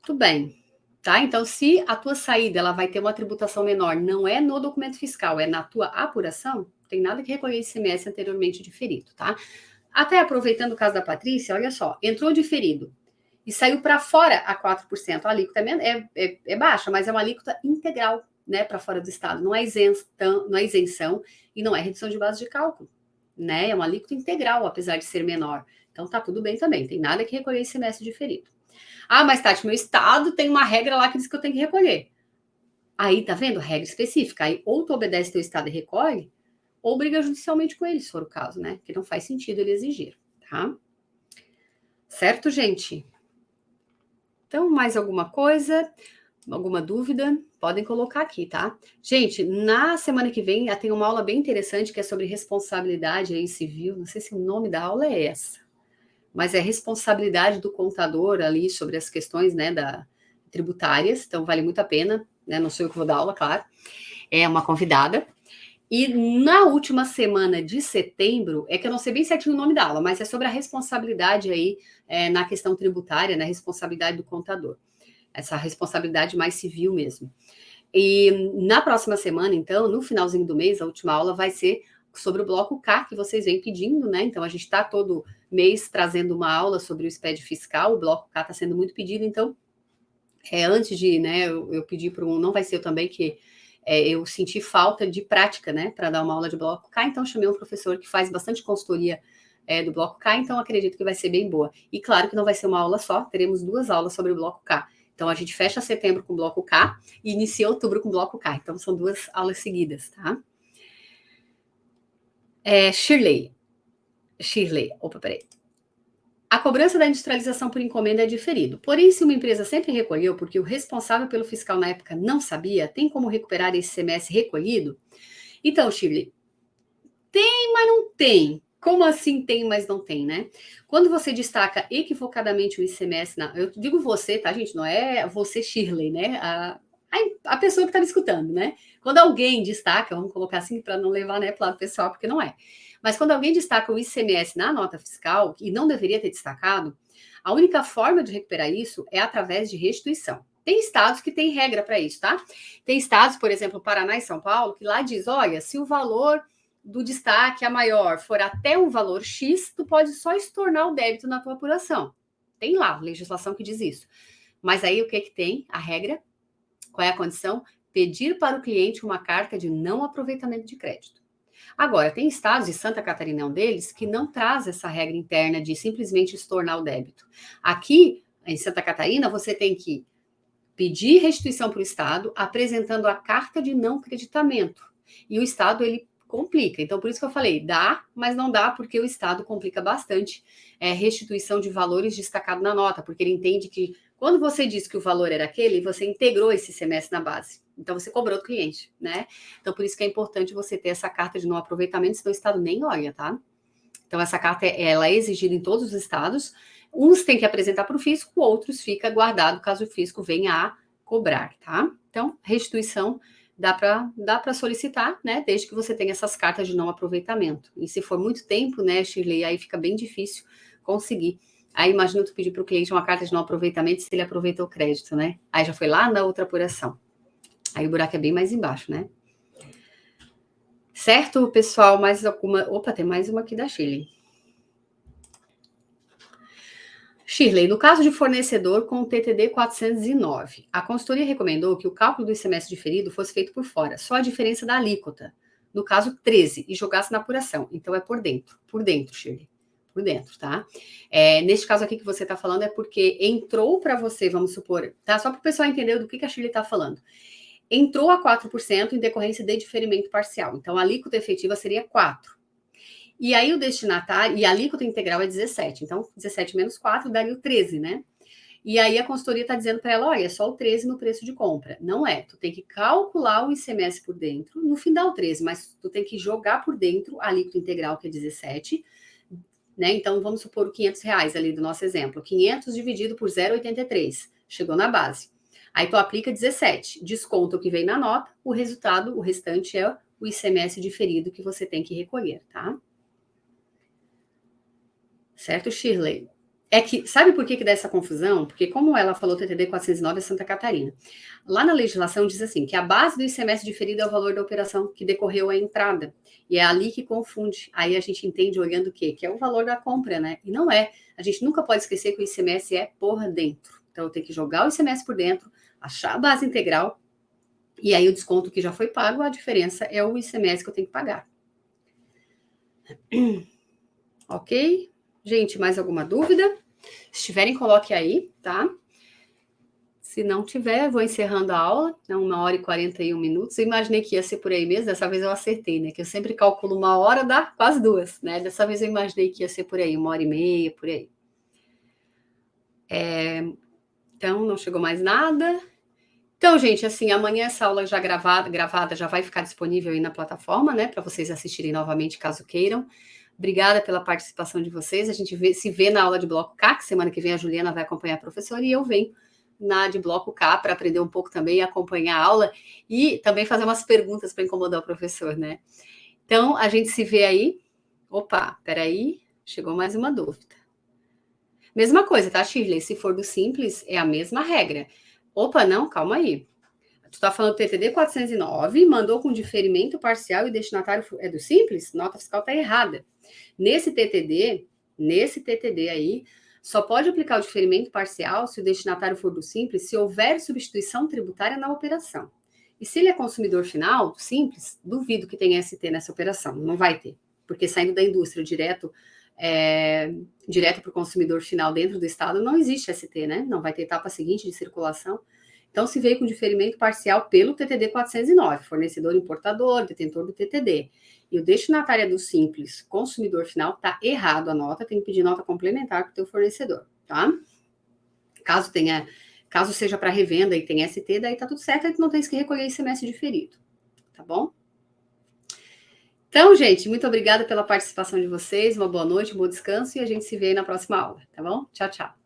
Tudo bem. Tá? Então, se a tua saída ela vai ter uma tributação menor, não é no documento fiscal, é na tua apuração, não tem nada que recolher ICMS anteriormente diferido, tá? Até aproveitando o caso da Patrícia, olha só, entrou diferido e saiu para fora a 4%. A alíquota é baixa, mas é uma alíquota integral, né, para fora do estado. Não é isenção e não é redução de base de cálculo, né? É uma alíquota integral, apesar de ser menor. Então, tá tudo bem também, tem nada que recolher ICMS diferido. Ah, mas Tati, meu estado tem uma regra lá que diz que eu tenho que recolher. Aí, tá vendo? Regra específica. Aí, ou tu obedece teu estado e recolhe, ou briga judicialmente com ele, se for o caso, né? Que não faz sentido ele exigir, tá? Certo, gente? Então, mais alguma coisa? Alguma dúvida? Podem colocar aqui, tá? Gente, na semana que vem tem uma aula bem interessante que é sobre responsabilidade aí civil. Não sei se o nome da aula é essa, mas é responsabilidade do contador ali sobre as questões, né, tributárias, então vale muito a pena, né, não sou eu que vou dar aula, claro, é uma convidada. E na última semana de setembro, é que eu não sei bem certinho o nome da aula, mas é sobre a responsabilidade aí na questão tributária, na responsabilidade do contador, essa responsabilidade mais civil mesmo. E na próxima semana, então, no finalzinho do mês, a última aula vai ser sobre o bloco K, que vocês vêm pedindo, né? Então, a gente está todo mês trazendo uma aula sobre o SPED fiscal, o bloco K está sendo muito pedido, então, antes de, né, eu pedi para não vai ser eu também, que eu senti falta de prática, né, para dar uma aula de bloco K, então chamei um professor que faz bastante consultoria do bloco K, então acredito que vai ser bem boa. E claro que não vai ser uma aula só, teremos 2 aulas sobre o bloco K. Então, a gente fecha setembro com o bloco K e inicia outubro com o bloco K. Então, são 2 aulas seguidas, tá? Shirley. Opa, peraí. A cobrança da industrialização por encomenda é diferido. Porém, se uma empresa sempre recolheu porque o responsável pelo fiscal na época não sabia, tem como recuperar esse ICMS recolhido? Então, Shirley, tem, mas não tem. Como assim tem, mas não tem, né? Quando você destaca equivocadamente o ICMS, eu digo você, tá, gente? Não é você, Shirley, né? A pessoa que está me escutando, né? Quando alguém destaca, vamos colocar assim para não levar, né, para o lado pessoal, porque não é. Mas quando alguém destaca o ICMS na nota fiscal, e não deveria ter destacado, a única forma de recuperar isso é através de restituição. Tem estados que têm regra para isso, tá? Tem estados, por exemplo, Paraná e São Paulo, que lá diz, olha, se o valor do destaque a maior for até um valor X, tu pode só estornar o débito na tua apuração. Tem lá legislação que diz isso. Mas aí o que tem? A regra? Qual é a condição? Pedir para o cliente uma carta de não aproveitamento de crédito. Agora, tem estados, e Santa Catarina é um deles, que não traz essa regra interna de simplesmente estornar o débito. Aqui, em Santa Catarina, você tem que pedir restituição para o estado, apresentando a carta de não creditamento. E o estado, ele complica. Então, por isso que eu falei, dá, mas não dá, porque o estado complica bastante restituição de valores destacado na nota, porque ele entende que quando você diz que o valor era aquele, você integrou esse semestre na base. Então, você cobrou do cliente, né? Então, por isso que é importante você ter essa carta de não aproveitamento, senão o estado nem olha, tá? Então, essa carta, ela é exigida em todos os estados. Uns têm que apresentar para o fisco, outros fica guardado caso o fisco venha a cobrar, tá? Então, restituição dá para solicitar, né? Desde que você tenha essas cartas de não aproveitamento. E se for muito tempo, né, Shirley, aí fica bem difícil conseguir. Aí imagina tu pedir para o cliente uma carta de não aproveitamento se ele aproveitou o crédito, né? Aí já foi lá na outra apuração. Aí o buraco é bem mais embaixo, né? Certo, pessoal? Mais alguma... Opa, tem mais uma aqui da Shirley. Shirley, no caso de fornecedor com o TTD 409, a consultoria recomendou que o cálculo do ICMS diferido fosse feito por fora, só a diferença da alíquota, no caso 13, e jogasse na apuração. Então é por dentro, Shirley. Por dentro, tá? Neste caso aqui que você está falando é porque entrou para você, vamos supor, tá? Só para o pessoal entender do que a Shirley está falando. Entrou a 4% em decorrência de diferimento parcial. Então, a alíquota efetiva seria 4%. E aí, o destinatário... E a alíquota integral é 17%. Então, 17 menos 4 daria o 13%, né? E aí, a consultoria está dizendo para ela, olha, é só o 13% no preço de compra. Não é. Tu tem que calcular o ICMS por dentro, no final o 13%, mas tu tem que jogar por dentro a alíquota integral, que é 17%, né? Então, vamos supor o R$500 ali do nosso exemplo. 500 dividido por 0,83. Chegou na base. Aí tu aplica 17, desconta o que vem na nota, o resultado, o restante é o ICMS diferido que você tem que recolher, tá? Certo, Shirley? É que, sabe por que dá essa confusão? Porque como ela falou, TTD 409 é Santa Catarina. Lá na legislação diz assim, que a base do ICMS diferido é o valor da operação que decorreu a entrada. E é ali que confunde. Aí a gente entende olhando o quê? Que é o valor da compra, né? E não é. A gente nunca pode esquecer que o ICMS é por dentro. Então, eu tenho que jogar o ICMS por dentro, achar a base integral, e aí o desconto que já foi pago, a diferença é o ICMS que eu tenho que pagar. Ok? Gente, mais alguma dúvida? Se tiverem, coloque aí, tá? Se não tiver, eu vou encerrando a aula, é 1h41. Eu imaginei que ia ser por aí mesmo, dessa vez eu acertei, né? Que eu sempre calculo 1h, dá quase 2, né? Dessa vez eu imaginei que ia ser por aí, 1h30, por aí. Então, não chegou mais nada. Então, gente, assim, amanhã essa aula já gravada já vai ficar disponível aí na plataforma, né? Para vocês assistirem novamente, caso queiram. Obrigada pela participação de vocês. A gente se vê na aula de bloco K, que semana que vem a Juliana vai acompanhar a professora, e eu venho na de bloco K para aprender um pouco também, acompanhar a aula e também fazer umas perguntas para incomodar o professor, né? Então, a gente se vê aí. Opa, peraí, chegou mais uma dúvida. Mesma coisa, tá, Shirley? Se for do simples, é a mesma regra. Opa, não, calma aí. Tu tá falando TTD 409, mandou com diferimento parcial e destinatário é do simples? Nota fiscal tá errada. Nesse TTD aí, só pode aplicar o diferimento parcial se o destinatário for do simples, se houver substituição tributária na operação. E se ele é consumidor final, do simples, duvido que tenha ST nessa operação. Não vai ter, porque saindo da indústria direto para o consumidor final dentro do estado, não existe ST, né? Não vai ter etapa seguinte de circulação. Então, se veio com diferimento parcial pelo TTD 409, fornecedor importador, detentor do TTD, e o destinatário do simples, consumidor final, tá errado a nota, tem que pedir nota complementar para o teu fornecedor, tá? Caso seja para revenda e tem ST, daí tá tudo certo, aí tu não tens que recolher ICMS diferido, tá bom? Então, gente, muito obrigada pela participação de vocês, uma boa noite, um bom descanso, e a gente se vê aí na próxima aula, tá bom? Tchau, tchau.